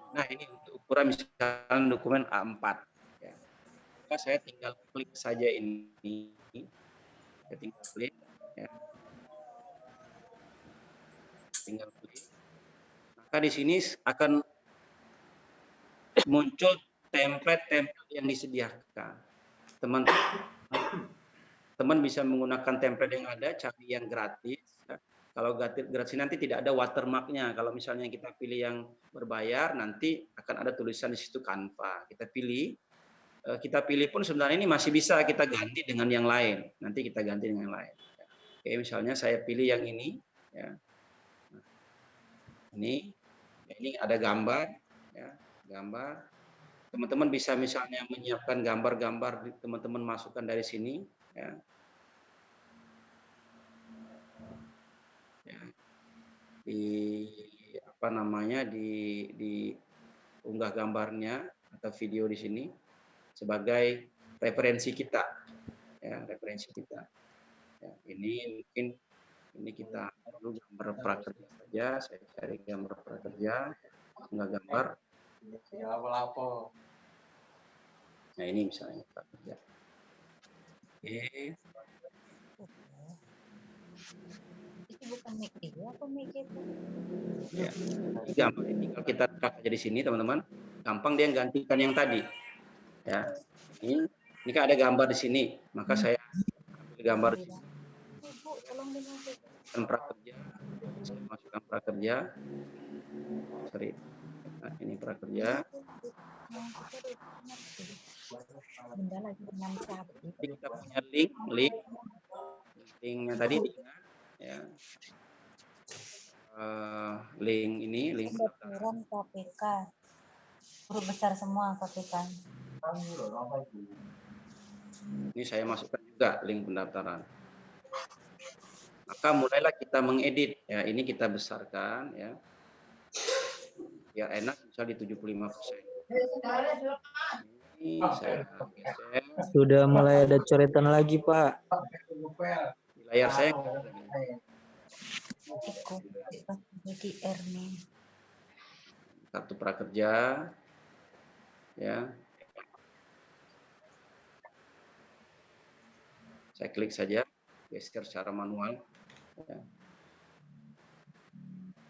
nah ini untuk ukuran misalnya dokumen A4 ya. Saya tinggal klik saja ini, saya tinggal klik ya. Tinggal klik. Maka di sini akan muncul template-template yang disediakan. Teman bisa menggunakan template yang ada, cari yang gratis. Ya. Kalau gratis nanti tidak ada watermarknya. Kalau misalnya kita pilih yang berbayar, nanti akan ada tulisan di situ Canva. Kita pilih pun sebenarnya ini masih bisa kita ganti dengan yang lain. Nanti kita ganti dengan yang lain. Oke, misalnya saya pilih yang ini. Ya. Ini ada gambar, ya, gambar. Teman-teman bisa misalnya menyiapkan gambar-gambar, teman-teman masukkan dari sini, ya. Ya. Di unggah gambarnya atau video di sini sebagai referensi kita, ya, referensi kita. Ya, ini mungkin kita perlu gambar prakerja saja. Saya cari gambar prakerja, unggah gambar. Nah, ini misalnya prakerja. Oke.
bukan mic dia apa mic itu?
Ya. Ini gambar tinggal kita drag aja di sini teman-teman. Gampang dia gantikan yang tadi. Ya. Ini kan ada gambar di sini, maka saya ambil gambar di sini. Prakerja. Saya masukkan prakerja. Sorry. Nah, ini prakerja. Jadi kita punya linknya tadi diingat, ya. Link ini, link
pendaftaran KPK. Huruf besar semua KPK.
Ini saya masukkan juga link pendaftaran. Maka mulailah kita mengedit, ya. Ini kita besarkan, ya. Biar enak, misal di 75%. Ini saya geser.
Sudah mulai ada coretan lagi, Pak.
Di layar saya. Kartu prakerja, ya. Saya klik saja, geser secara manual. Ya.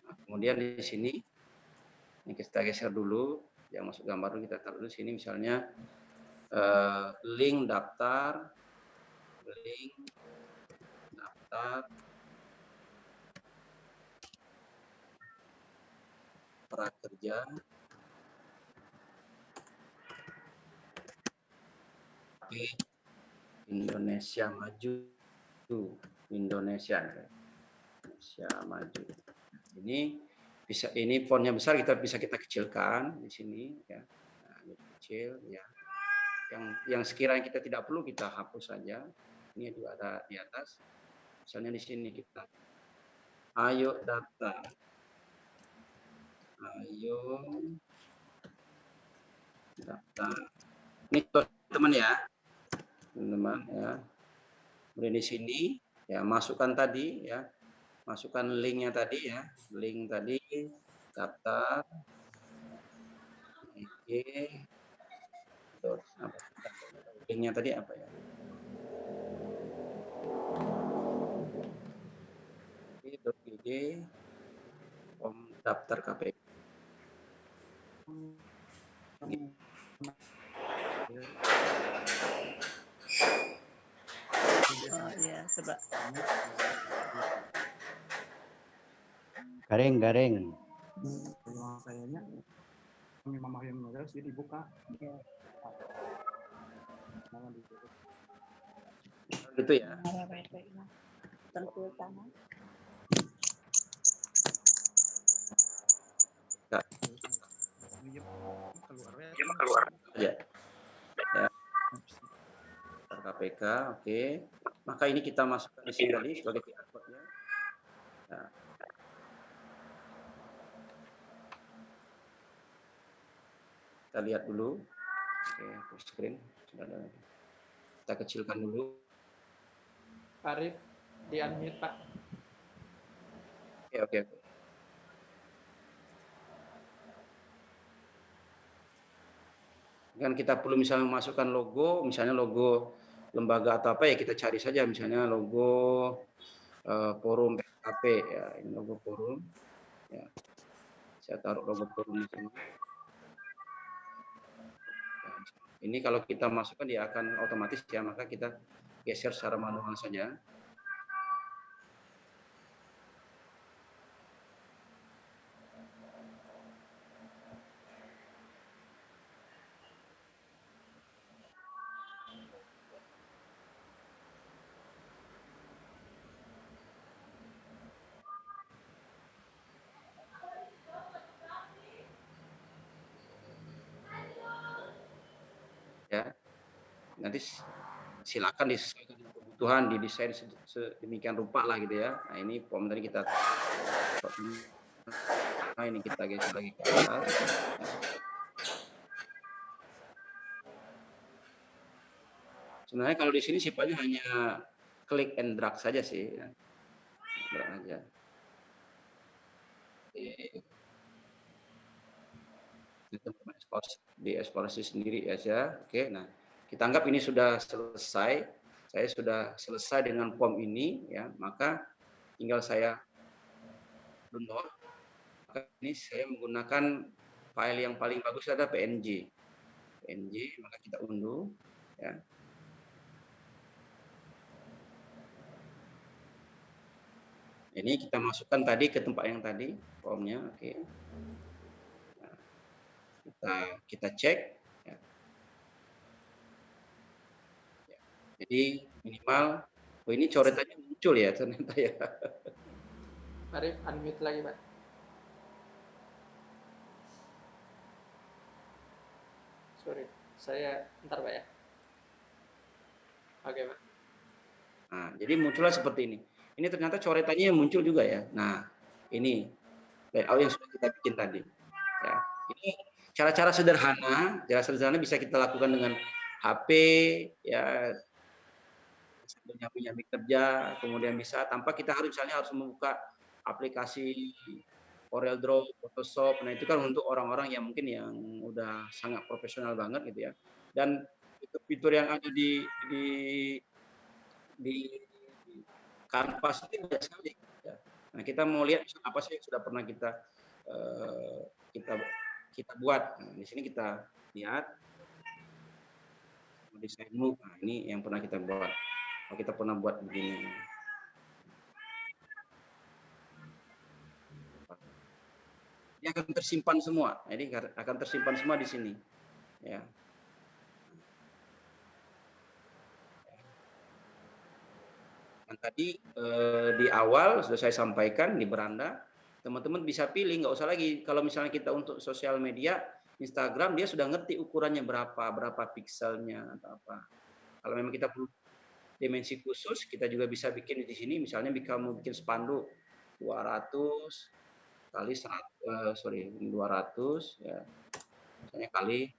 Nah, kemudian di sini, ini kita geser dulu, yang masuk gambar dulu kita taruh dulu sini, misalnya link daftar prakerja Indonesia Maju. Indonesia Maju. Ini fontnya besar, bisa kita kecilkan di sini, ya. Nah, ini kecil, ya. Yang sekiranya kita tidak perlu kita hapus saja. Ini juga ada di atas. Misalnya di sini kita ayo daftar. Ayo daftar. Ini teman-teman ya. Teman-teman ya. Kemudian di sini ya masukkan tadi ya. Masukkan linknya tadi ya. Link tadi daftar. Oke. Linknya tadi apa ya? .id form daftar KPK.
Oh iya, coba.
Garing.
Sayanya memang yang modal sih dibuka.
Gitu ya. Keluar aja. Ya. KPK, oke. Maka ini kita masukkan di sini tadi sebagai QR code-nya. Nah. Kita lihat dulu. Oke, full screen sudah ada. Kita kecilkan dulu.
Arif, di unmute Pak.
Oke. Kan kita perlu misalnya memasukkan logo, misalnya logo lembaga atau apa ya kita cari saja, misalnya logo forum PKP ya, ini logo forum. Ya. Saya taruh logo forum di sini. Ini kalau kita masukkan dia akan otomatis ya, maka kita geser secara manual saja. Ya, nanti silakan disesuaikan dengan kebutuhan, didesain sedemikian rupa lah gitu ya. Nah ini form tadi kita, nah ini kita geser lagi ke atas. Sebenarnya kalau di sini sifatnya hanya klik and drag saja sih, ya. Drag aja. Di eksplorasi sendiri ya. Oke, nah kita anggap ini sudah selesai. Saya sudah selesai dengan form ini ya, maka tinggal saya download. Maka ini saya menggunakan file yang paling bagus adalah PNG. Maka kita unduh, ya. Ini kita masukkan tadi ke tempat yang tadi formnya, oke. Nah, kita cek. Ya. Ya. Jadi minimal, oh ini coretannya muncul ya ternyata ya.
Mari unmute lagi, Pak. Sorry, saya ntar Pak ya. Oke, Pak.
Nah, jadi muncullah seperti ini. Ini ternyata coretannya yang muncul juga ya. Nah, ini layout yang sudah kita bikin tadi. Ya, ini cara-cara sederhana bisa kita lakukan dengan HP, ya, sambil nyambi kerja, kemudian bisa tanpa kita misalnya harus membuka aplikasi CorelDRAW, Photoshop. Nah, itu kan untuk orang-orang yang mungkin yang udah sangat profesional banget gitu ya. Dan fitur-fitur yang ada di Canvas itu banyak sekali. Ya. Nah, kita mau lihat apa sih yang sudah pernah kita buat. Nah, di sini kita lihat desain move. Nah, ini yang pernah kita buat. Oh, kita pernah buat begini. Ini akan tersimpan semua. Jadi akan tersimpan semua di sini. Ya. Dan tadi di awal sudah saya sampaikan di beranda, teman-teman bisa pilih, nggak usah lagi kalau misalnya kita untuk sosial media, Instagram dia sudah ngerti ukurannya berapa pikselnya atau apa. Kalau memang kita perlu dimensi khusus, kita juga bisa bikin di sini, misalnya kamu bikin spanduk 200 kali 200 ya, misalnya kali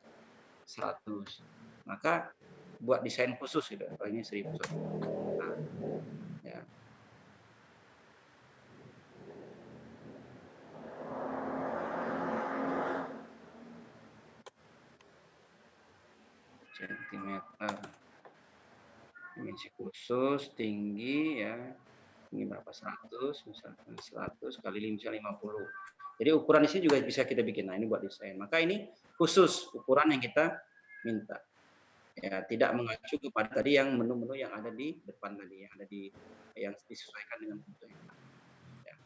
100, maka buat desain khusus gitu. Oh, ini 1000. Nah, ya. Sentimeter, dimensi khusus, tinggi ya, ini berapa, 100, misalkan 100 kali misalnya 50. Jadi ukuran di sini juga bisa kita bikin. Nah, ini buat desain. Maka ini khusus ukuran yang kita minta. Ya, tidak mengacu kepada tadi yang menu-menu yang ada di depan tadi, yang disesuaikan dengan bentuknya. Ya.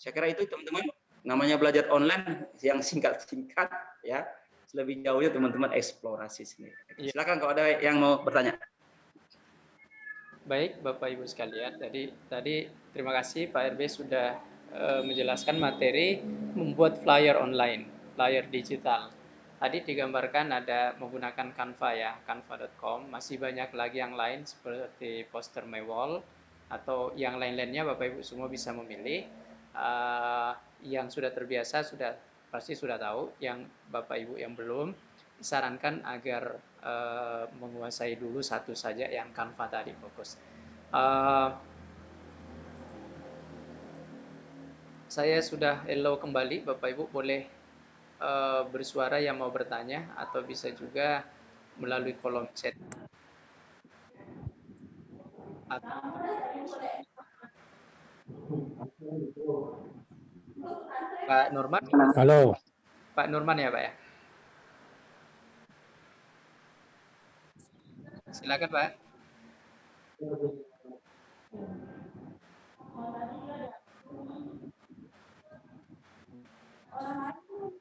Saya kira itu teman-teman, namanya belajar online yang singkat-singkat ya. Lebih jauhnya teman-teman eksplorasi sendiri. Silakan kalau ada yang mau bertanya.
Baik, Bapak Ibu sekalian. Tadi terima kasih Pak RB sudah menjelaskan materi membuat flyer online, flyer digital. Tadi digambarkan ada menggunakan Canva ya, canva.com. Masih banyak lagi yang lain seperti poster my wall atau yang lain-lainnya Bapak Ibu semua bisa memilih. Yang sudah terbiasa pasti sudah tahu, yang Bapak Ibu yang belum disarankan agar menguasai dulu satu saja yang Canva tadi fokus. Saya sudah hello kembali, Bapak Ibu boleh bersuara yang mau bertanya atau bisa juga melalui kolom chat. Pak Nurman.
Halo.
Pak Nurman ya Pak ya. Silakan Pak.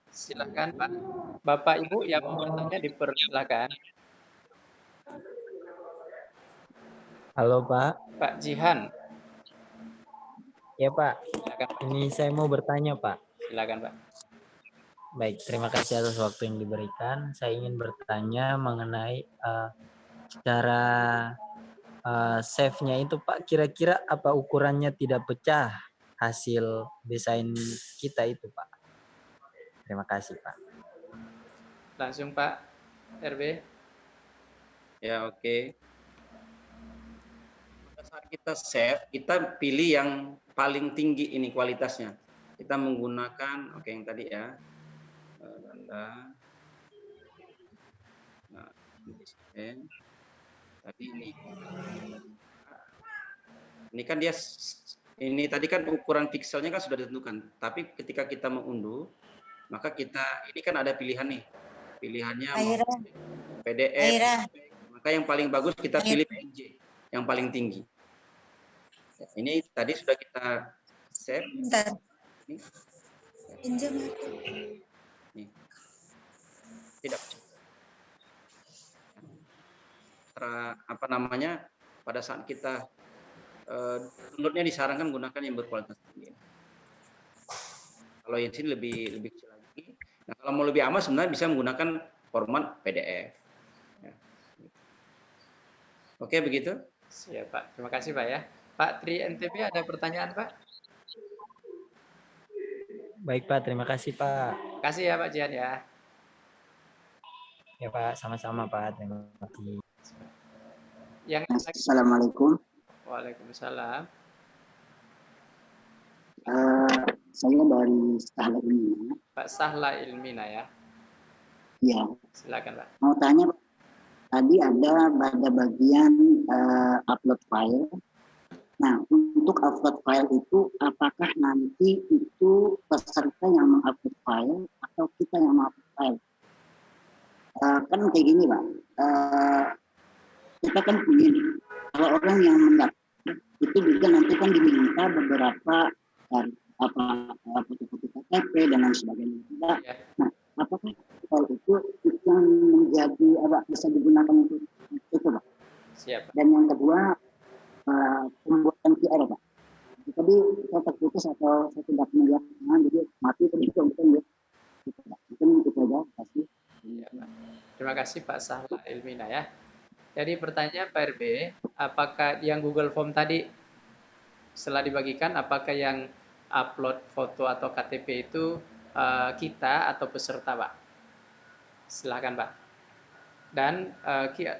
Silakan Pak. Bapak Ibu yang mau bertanya dipersilakan.
Halo Pak.
Pak Jihan.
Ya Pak.
Silakan, Pak.
Ini saya mau bertanya Pak.
Silakan Pak.
Baik, terima kasih atas waktu yang diberikan. Saya ingin bertanya mengenai cara save-nya itu Pak. Kira-kira apa ukurannya tidak pecah hasil desain kita itu Pak? Terima kasih Pak.
Langsung Pak RB.
Ya, oke. Pada saat kita save, kita pilih yang paling tinggi ini kualitasnya. Kita menggunakan, oke yang tadi ya. Nah, tadi ini kan dia Ini tadi kan ukuran pikselnya kan sudah ditentukan, tapi ketika kita mengunduh, maka ini kan ada pilihan nih, pilihannya mau PDF, maka yang paling bagus kita pilih PNG, yang paling tinggi. Ini tadi sudah kita save. Nih. Tidak. Apa namanya? Pada saat kita downloadnya disarankan gunakan yang berkualitas tinggi. Kalau yang sini lebih kecil lagi. Nah, kalau mau lebih aman sebenarnya bisa menggunakan format PDF. Ya. Oke, begitu?
Siap, Pak. Terima kasih, Pak ya. Pak Tri NTB ada pertanyaan, Pak?
Baik, Pak. Terima kasih, Pak.
Terima kasih ya, Pak Jian ya.
Ya, Pak. Sama-sama, Pak. Terima kasih.
Assalamualaikum.
Waalaikumsalam.
Saya dari Sahla Ilmina.
Pak Sahla Ilmina ya.
Ya.
Silakan, Pak.
Mau tanya, tadi ada pada bagian upload file. Nah, untuk upload file itu, apakah nanti itu peserta yang mengupload file atau kita yang mengupload file? Kan kayak gini, Pak. Kita kan begini, kalau orang yang mendaftar itu juga nanti kan diminta beberapa foto-foto KTP dan lain sebagainya. Nah, apakah file itu yang menjadi bisa digunakan untuk itu, Pak?
Siap.
Dan yang kedua, pembuatan QR, Pak. Tadi saya terputus atau saya tidak melihat, jadi mati tadi itu mungkin ya. Mungkin itu saja. Terima kasih.
Ya, Pak. Terima kasih Pak Sahla Ilmina ya. Jadi pertanyaan Pak RB, apakah yang Google Form tadi setelah dibagikan, apakah yang upload foto atau KTP itu kita atau peserta, Pak? Silakan, Pak. Dan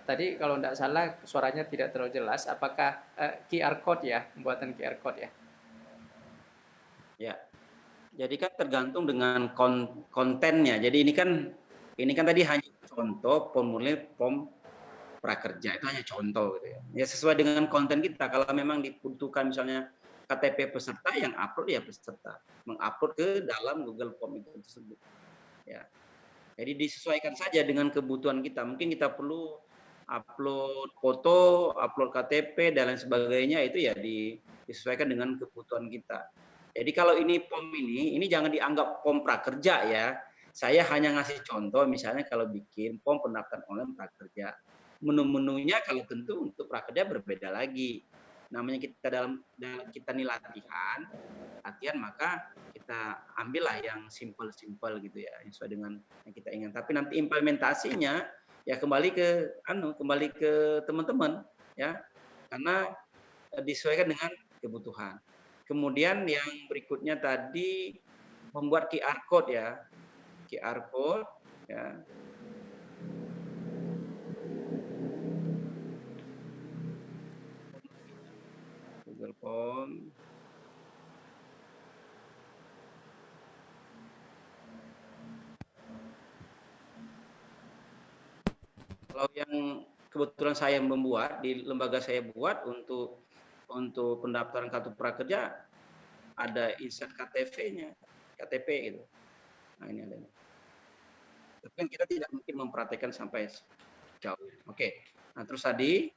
tadi kalau tidak salah suaranya tidak terlalu jelas, apakah QR code ya, pembuatan QR code ya?
Ya. Jadi kan tergantung dengan kontennya. Jadi ini kan tadi hanya contoh formulir form prakerja, itu hanya contoh gitu ya. Ya sesuai dengan konten kita. Kalau memang dibutuhkan misalnya KTP peserta, yang upload ya peserta, mengupload ke dalam Google Form itu tersebut. Ya. Jadi disesuaikan saja dengan kebutuhan kita. Mungkin kita perlu upload foto, upload KTP dan lain sebagainya, itu ya disesuaikan dengan kebutuhan kita. Jadi kalau ini form ini jangan dianggap form prakerja ya. Saya hanya ngasih contoh, misalnya kalau bikin form pendaftaran online prakerja, menu-menunya kalau tentu untuk prakerja berbeda lagi. Namanya kita nih latihan, maka kita ambillah yang simple gitu ya, sesuai dengan yang kita inginkan. Tapi nanti implementasinya ya kembali ke teman-teman ya, karena disesuaikan dengan kebutuhan. Kemudian yang berikutnya tadi membuat QR code ya. QR code ya. Google Form. Kalau yang kebetulan saya membuat di lembaga saya buat untuk pendaftaran kartu prakerja, ada insert KTP-nya, KTP gitu. Nah ini ada. Tapi kan kita tidak mungkin mempraktekkan sampai jauh. Oke. Nah terus tadi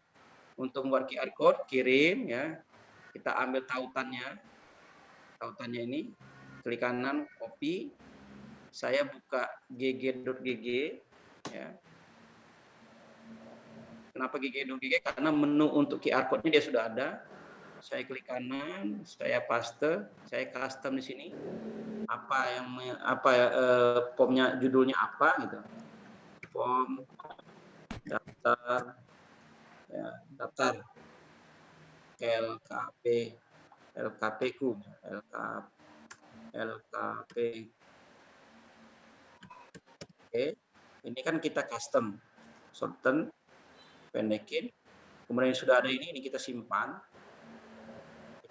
untuk membuat QR code kirim ya, kita ambil tautannya ini, klik kanan copy, saya buka gg.gg ya. Kenapa gg.gg? Karena menu untuk QR code-nya dia sudah ada. Saya klik kanan, saya paste, saya custom di sini. Formnya judulnya apa gitu. Form daftar ya, daftar LKP ku. Oke. Ini kan kita custom, shorten, pendekin. Kemudian sudah ada ini kita simpan.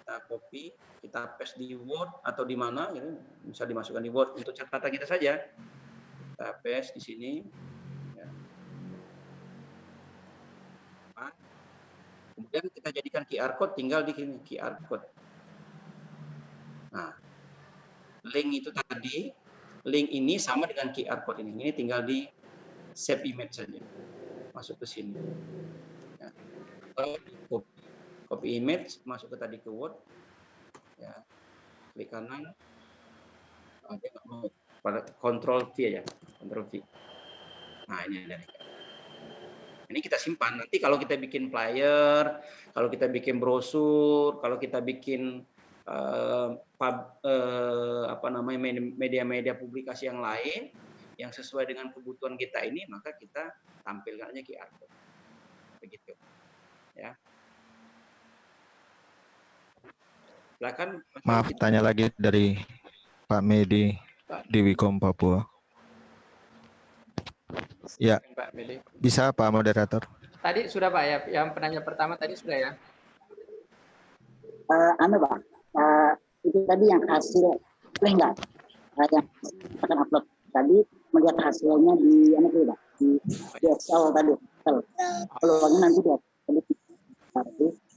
Kita copy, kita paste di Word atau di mana gitu. Bisa dimasukkan di Word untuk catatan kita saja. Kita paste di sini. Ya. Kemudian kita jadikan QR code, tinggal di sini QR code. Nah, link itu tadi, link ini sama dengan QR code ini. Ini tinggal di save image saja, masuk ke sini. Ya. Atau copy image, masuk ke tadi ke Word, ya, klik kanan, pada Ctrl V aja, Ctrl V. Nah, ini ada. Ini kita simpan. Nanti kalau kita bikin flyer, kalau kita bikin brosur, kalau kita bikin media-media publikasi yang lain yang sesuai dengan kebutuhan kita ini, maka kita tampilkan aja QR code. Begitu. Ya. Silakan.
Maaf, tanya lagi dari Pak Medi di Wikom Papua. Ya,
Pak Medi.
bisa Pak Moderator.
Tadi sudah Pak ya, yang penanya pertama tadi sudah ya?
Pak, itu tadi yang hasil, boleh nggak? Yang akan upload tadi, melihat hasilnya di Pak, di Excel tadi. Peluangnya nanti di Excel.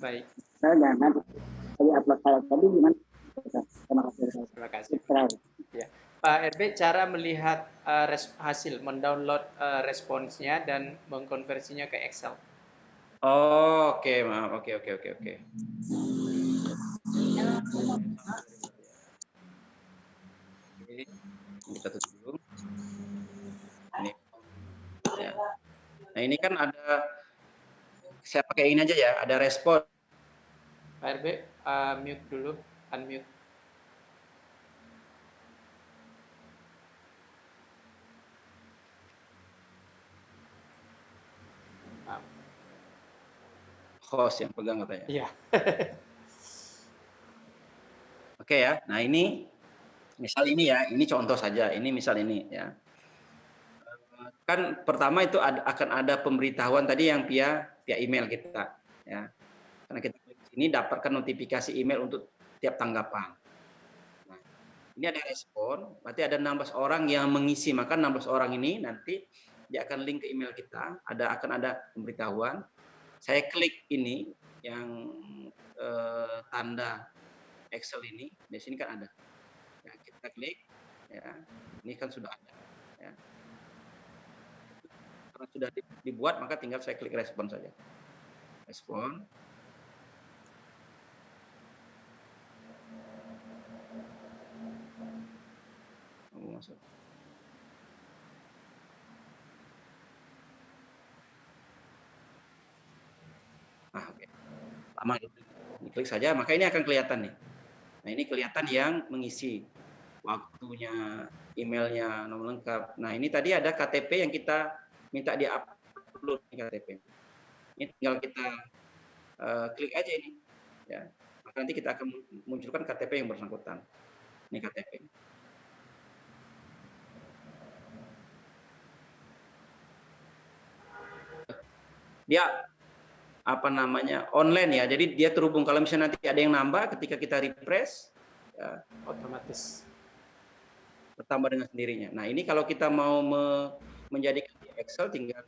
Baik.
Saya jangan tadi upload file tadi gimana? Terima kasih.
Terima kasih. Ya. Pak RB, cara melihat hasil mendownload responsnya dan mengkonversinya ke Excel.
Oh, oke, maaf. Oke. Kita tutup dulu. Ini. Ya. Nah, ini kan ada, saya pakai ini aja ya, ada respon.
Pak RB, mute dulu, unmute.
Host yang pegang katanya.
Iya.
Oke ya. Nah, ini misal ini ya, ini contoh saja. Ini misal ini ya. Kan pertama itu akan ada pemberitahuan tadi yang via email kita ya. Karena kita klik sini dapatkan notifikasi email untuk tiap tanggapan. Nah, ini ada respon, berarti ada 16 orang yang mengisi, maka 16 orang ini nanti dia akan link ke email kita, akan ada pemberitahuan. Saya klik ini yang tanda Excel ini, di sini kan ada. Ya, kita klik, ya, ini kan sudah ada. Ya. Karena sudah dibuat, maka tinggal saya klik respon saja. Respon. Masuk. Oke. Lama klik saja, maka ini akan kelihatan nih. Nah, ini kelihatan yang mengisi waktunya, emailnya, nomor lengkap. Nah, ini tadi ada KTP yang kita minta di-upload KTP. Ini tinggal kita klik aja ini, ya. Maka nanti kita akan munculkan KTP yang bersangkutan. Ini KTP. Dia online ya, jadi dia terhubung. Kalau misalnya nanti ada yang nambah ketika kita refresh, ya,
otomatis
bertambah dengan sendirinya. Nah, ini kalau kita mau menjadikan di Excel, tinggal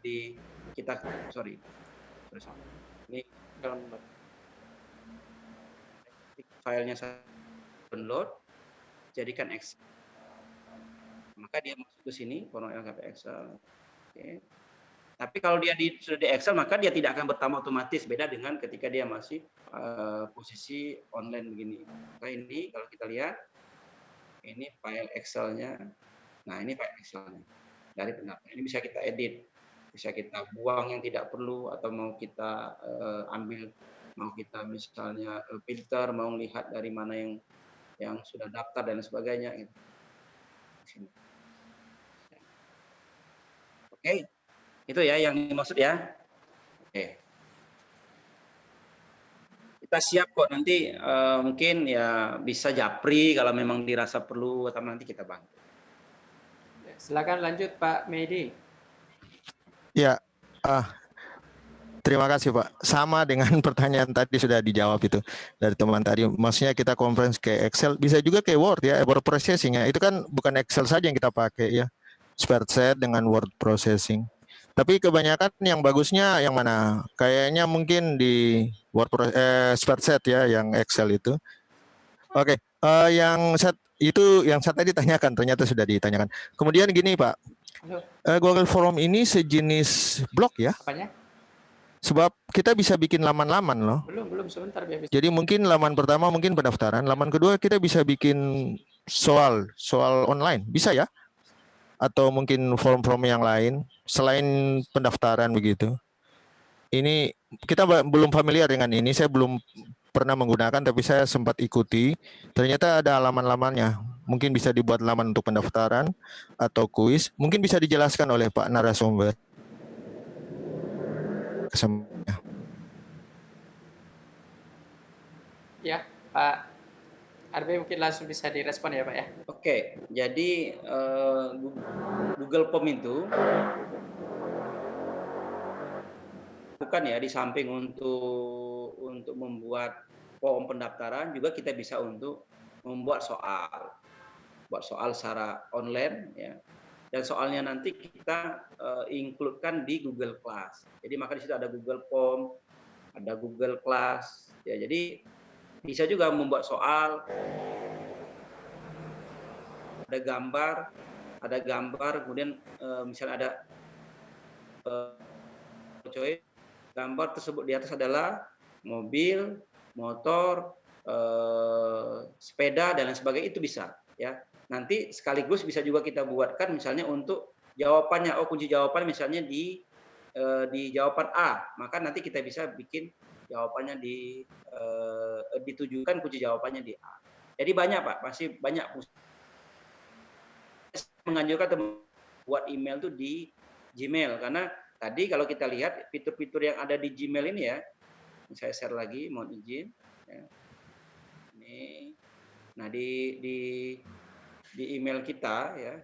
ini
download
filenya saya download, jadikan Excel, maka dia masuk ke sini format LKP Excel. Oke. Tapi kalau dia sudah di Excel, maka dia tidak akan bertambah otomatis. Beda dengan ketika dia masih posisi online begini. Maka ini kalau kita lihat, ini file Excel-nya. Nah, ini file Excel-nya dari pendaftar. Ini bisa kita edit, bisa kita buang yang tidak perlu, atau mau kita ambil, mau kita misalnya filter, mau lihat dari mana yang sudah daftar dan sebagainya. Gitu. Oke. Itu ya yang dimaksud ya. Oke. Kita siap kok nanti mungkin ya bisa japri kalau memang dirasa perlu, atau nanti kita bantu.
Silakan lanjut Pak Medi.
Ya, terima kasih Pak. Sama dengan pertanyaan tadi sudah dijawab itu dari teman tadi. Maksudnya kita conference ke Excel, bisa juga ke Word ya, Word processing ya. Itu kan bukan Excel saja yang kita pakai ya. Spreadsheet dengan Word processing. Tapi kebanyakan yang bagusnya yang mana? Kayaknya mungkin di Word spreadsheet ya, yang Excel itu. Oke, Yang saya tadi tanyakan, ternyata sudah ditanyakan. Kemudian gini Pak, Google Form ini sejenis blog ya?
Apanya?
Sebab kita bisa bikin laman-laman loh.
Belum sebentar biar bisa.
Jadi mungkin laman pertama mungkin pendaftaran, laman kedua kita bisa bikin soal online, bisa ya? Atau mungkin form-form yang lain selain pendaftaran begitu. Ini kita belum familiar dengan ini, saya belum pernah menggunakan, tapi saya sempat ikuti. Ternyata ada halaman-lamannya. Mungkin bisa dibuat laman untuk pendaftaran atau kuis. Mungkin bisa dijelaskan oleh Pak narasumber.
Ya, Pak Arbe mungkin langsung bisa direspon ya Pak ya.
Oke, jadi Google Form itu bukan ya, di samping untuk membuat form pendaftaran juga kita bisa untuk membuat soal secara online ya, dan soalnya nanti kita include-kan di Google Class. Jadi maka di situ ada Google Form, ada Google Class ya, jadi bisa juga membuat soal, ada gambar, kemudian misalnya ada gambar tersebut di atas adalah mobil, motor, sepeda dan lain sebagainya, itu bisa ya. Nanti sekaligus bisa juga kita buatkan misalnya untuk jawabannya, kunci jawaban misalnya di jawaban A, maka nanti kita bisa bikin jawabannya ditujukan kunci jawabannya di A. Jadi banyak Pak, pasti banyak. Menganjurkan teman buat email tuh di Gmail, karena tadi kalau kita lihat fitur-fitur yang ada di Gmail ini ya, saya share lagi, mohon izin. Ya. Ini, nah di email kita ya,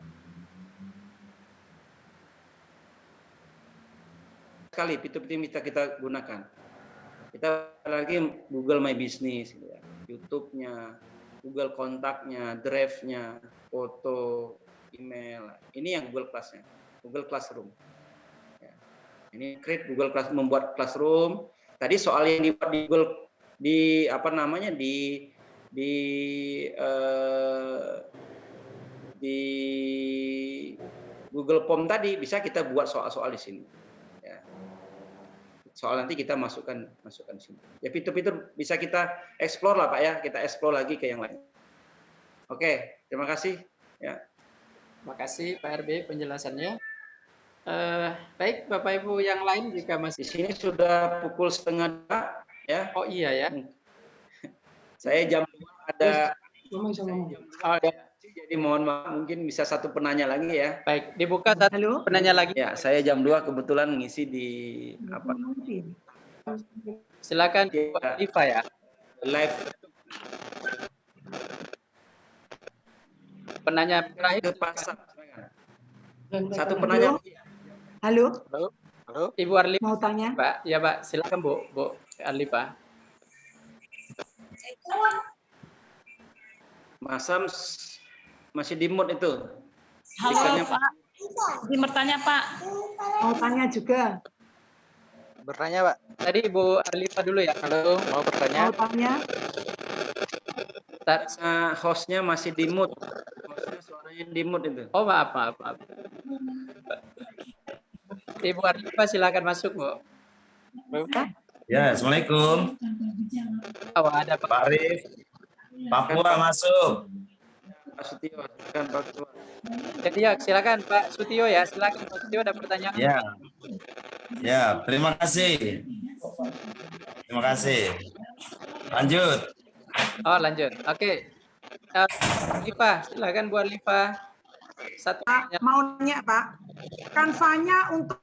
sekali fitur-fitur yang bisa kita gunakan. Kita lagi Google My Business, ya. YouTube-nya, Google Kontaknya, Drive-nya, foto, email. Ini yang Google Class-nya, Google Classroom. Ya. Ini create Google Class, membuat Classroom. Tadi soal yang dibuat di Google di Google Form tadi bisa kita buat soal-soal di sini. Ya. Soal nanti kita masukkan di sini. Ya, fitur-fitur bisa kita explore lah Pak ya, kita explore lagi ke yang lain. Oke, terima kasih. Ya.
Terima kasih Pak RB penjelasannya. Baik Bapak Ibu yang lain jika masih
di sini sudah pukul 1:30 ya.
Oh iya ya.
Saya jam 2 ada. Jadi mohon maaf, mungkin bisa satu penanya lagi ya.
Baik, dibuka satu penanya lagi.
Ya, saya jam 2 kebetulan ngisi di apa?
Silakan Diva ya.
Live.
Penanya terakhir
pasar. Satu penanya.
Halo.
Ibu Arli
mau tanya?
Pak, ya Pak, silakan Bu Arli Pak.
Masam masih di mute itu.
Halo Pak. Izin bertanya Pak.
Mau tanya juga.
Bertanya Pak. Tadi Ibu Arlifa dulu ya. Halo, mau bertanya?
Mau tanya.
Hostnya masih di mute. Hostnya suaranya di mute itu.
Oh maaf. Ibu Arlifa silakan masuk Bu.
Ya, Assalamualaikum.
Oh ada Pak
Arif. Papua masuk.
Pak Sutio, silakan Pak Sutio.
Jadi ya, silakan Pak Sutio ya, silakan Pak Sutio ada pertanyaan.
Ya, terima kasih. Lanjut.
Oh lanjut, oke. Liva, silakan Bu Liva. Satu
Pak, mau nanya Pak, Canva-nya untuk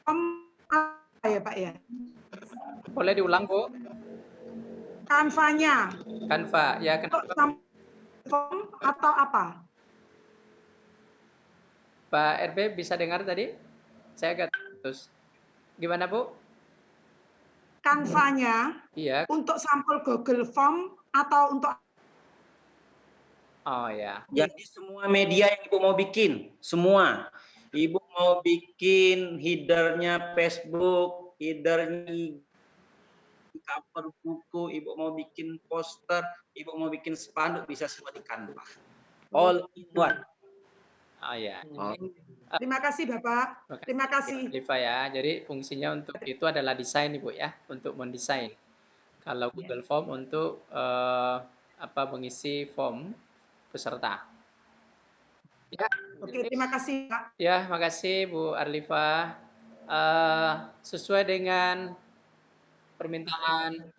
apa ya Pak ya?
Boleh diulang Bu?
Canva-nya.
Canva, ya kenapa?
Form atau apa?
Pak RB bisa dengar tadi? Saya agak putus. Gimana Bu?
Canva-nya
iya.
Untuk sampel Google Form atau untuk?
Oh ya.
Jadi semua media yang Ibu mau bikin, semua. Ibu mau bikin headernya Facebook, headernya cover buku, Ibu mau bikin poster, Ibu mau bikin spanduk, bisa semua di Canva. All in one.
Oh ya.
Terima kasih Bapak. Terima kasih.
Liva ya. Jadi fungsinya untuk itu adalah desain Ibu ya, untuk mendesain. Kalau Google Form untuk mengisi form peserta. Ya.
Oke, terima kasih Pak.
Ya, makasih Bu Arlifa. Sesuai dengan permintaan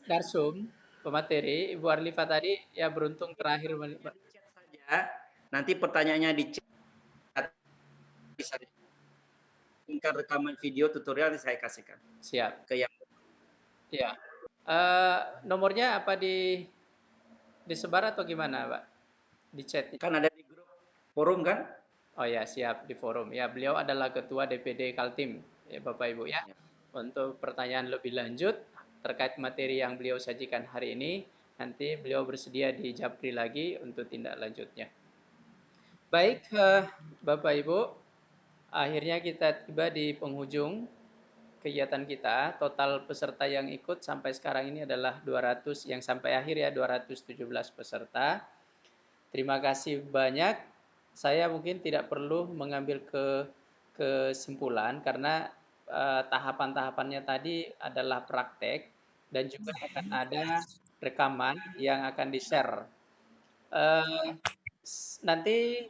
Darsum, pemateri, Ibu Arlifa tadi ya beruntung terakhir
saja. Nanti pertanyaannya di chat, bisa tingkat rekaman video tutorial yang saya kasihkan.
Siap.
Ke yang
ya. Nomornya apa disebar atau gimana, Pak? Di chat.
Kan ada di grup forum kan?
Oh ya, siap di forum. Ya, beliau adalah ketua DPD Kaltim, ya Bapak Ibu ya. Untuk pertanyaan lebih lanjut terkait materi yang beliau sajikan hari ini, nanti beliau bersedia di Japri lagi untuk tindak lanjutnya. Baik, Bapak Ibu, akhirnya kita tiba di penghujung kegiatan kita. Total peserta yang ikut sampai sekarang ini adalah 200, yang sampai akhir ya 217 peserta. Terima kasih banyak. Saya mungkin tidak perlu mengambil kesimpulan karena tahapan-tahapannya tadi adalah praktek dan juga akan ada rekaman yang akan di-share. Nanti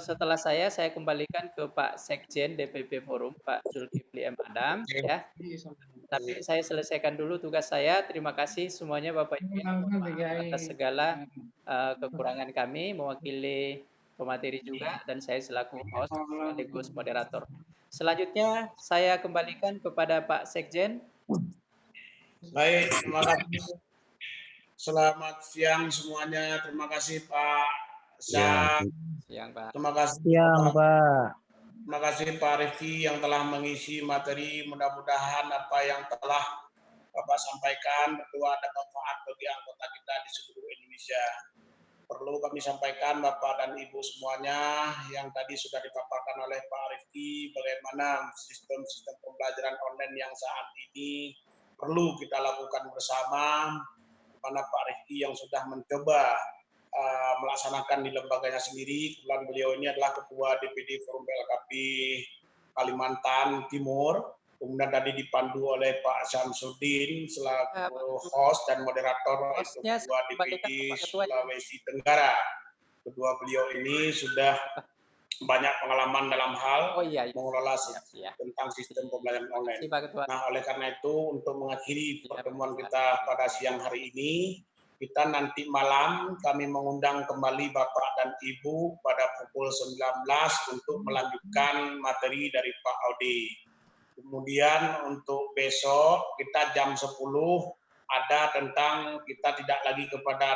setelah saya kembalikan ke Pak Sekjen DPP Forum, Pak Zulkifli M. Adam, ya. Tapi saya selesaikan dulu tugas saya. Terima kasih semuanya Bapak Ibu atas segala kekurangan kami, mewakili pemateri juga, dan saya selaku host sekaligus moderator. Selanjutnya saya kembalikan kepada Pak Sekjen.
Baik, terima kasih. Selamat siang semuanya. Terima kasih Pak Syah.
Siang Pak.
Terima kasih
Siang Pak.
Terima kasih Pak Rifki yang telah mengisi materi. Mudah-mudahan apa yang telah Bapak sampaikan berdua ada manfaat bagi anggota kita di seluruh Indonesia. Perlu kami sampaikan Bapak dan Ibu semuanya yang tadi sudah dipaparkan oleh Pak Rifki bagaimana sistem-sistem pembelajaran online yang saat ini perlu kita lakukan bersama, mana Pak Rifki yang sudah mencoba melaksanakan di lembaganya sendiri. Kebetulan beliau ini adalah Ketua DPD Forum PLKP Kalimantan Timur. Kemudian tadi dipandu oleh Pak Syamsuddin selaku host dan moderator Ketua DPD Sulawesi Tenggara. Kedua beliau ini sudah banyak pengalaman dalam hal mengelola tentang sistem pembelajaran online. Nah, oleh karena itu untuk mengakhiri pertemuan kita pada siang hari ini, kita nanti malam kami mengundang kembali Bapak dan Ibu pada pukul 19 untuk melanjutkan materi dari Pak Audi. Kemudian untuk besok kita jam 10 ada tentang kita tidak lagi kepada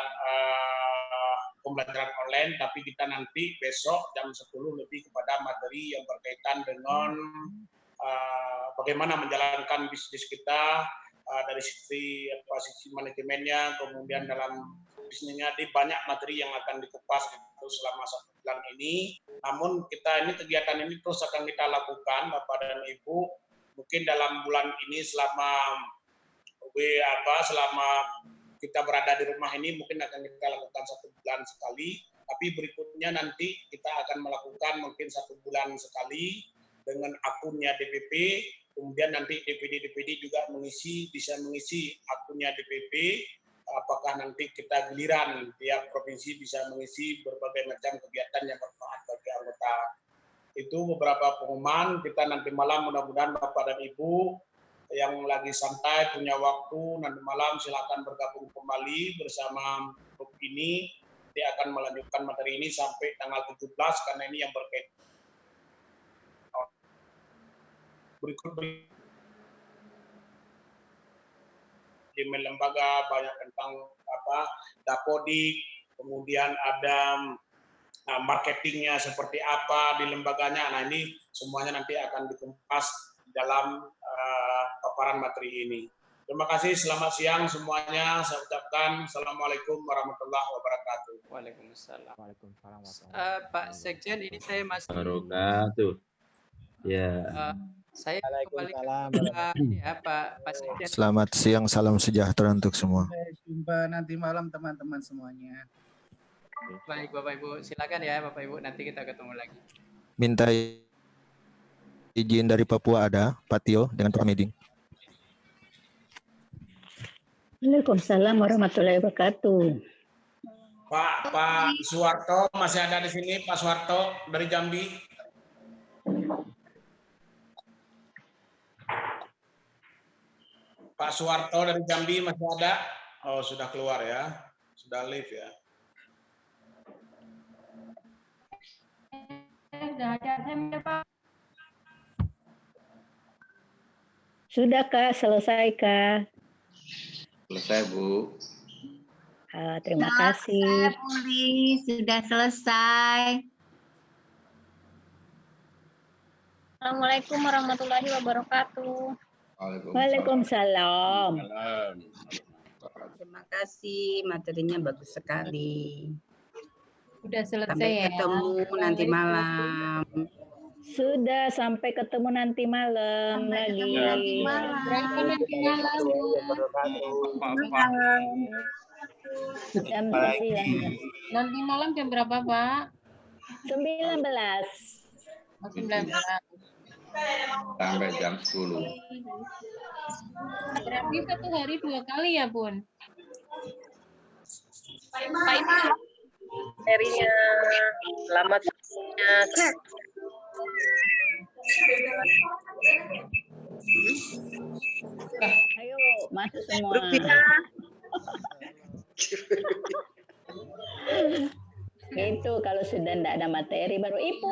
pembelajaran online, tapi kita nanti besok jam 10 lebih kepada materi yang berkaitan dengan bagaimana menjalankan bisnis kita dari sisi manajemennya, kemudian dalam bisnisnya di banyak materi yang akan dikupas selama 1 bulan ini. Namun kegiatan ini terus akan kita lakukan Bapak dan Ibu. Mungkin dalam bulan ini selama kita berada di rumah ini mungkin akan kita lakukan 1 bulan sekali, tapi berikutnya nanti kita akan melakukan mungkin 1 bulan sekali dengan akunnya DPP, kemudian nanti DPD juga bisa mengisi akunnya DPP, apakah nanti kita giliran tiap provinsi bisa mengisi berbagai macam kegiatan yang bermanfaat bagi anggota. Itu beberapa pengumuman. Kita nanti malam mudah-mudahan Bapak dan Ibu yang lagi santai punya waktu nanti malam silakan bergabung kembali bersama grup ini. Dia akan melanjutkan materi ini sampai tanggal 17 karena ini yang berkaitan berikut di lembaga banyak tentang Dapodik, kemudian ada marketingnya seperti apa di lembaganya. Nah ini semuanya nanti akan dikupas dalam paparan materi ini. Terima kasih, selamat siang semuanya. Saya ucapkan Assalamualaikum warahmatullahi wabarakatuh.
Waalaikumsalam. Pak Sekjen, ini saya masih
wabarakatuh. Ya.
Saya kembali ke Pak ini ya, Pak Sekjen.
Selamat siang, salam sejahtera untuk semua.
Sampai jumpa nanti malam teman-teman semuanya.
Baik Bapak Ibu, silakan ya Bapak Ibu, nanti kita ketemu lagi.
Minta izin dari Papua ada, Pak Tio dengan Pak Meding.
Waalaikumsalam warahmatullahi wabarakatuh.
Pak Suwarto masih ada di sini, Pak Suwarto dari Jambi. Pak Suwarto dari Jambi masih ada? Oh, sudah keluar ya. Sudah leave ya.
Sudah ada saya Pak.
Sudah Kak, selesai Kak.
Selesai Bu.
Terima kasih.
Puli, sudah selesai.
Assalamualaikum warahmatullahi wabarakatuh.
Waalaikumsalam.
Terima kasih, materinya bagus sekali.
Sudah selesai
Sampai
ya.
ketemu nanti malam.
Sudah, sampai ketemu nanti malam lagi.
Berapa nanti malam, Bu?
Jam 9.
Nanti malam jam berapa, Pak?
19.
19.
Sampai jam 10.
Berarti satu hari 2 kali ya, Bun?
Pak Ibu, materinya selamat semuanya.
Ayo, masuk semua. Itu kalau sudah tidak ada materi baru Ibu.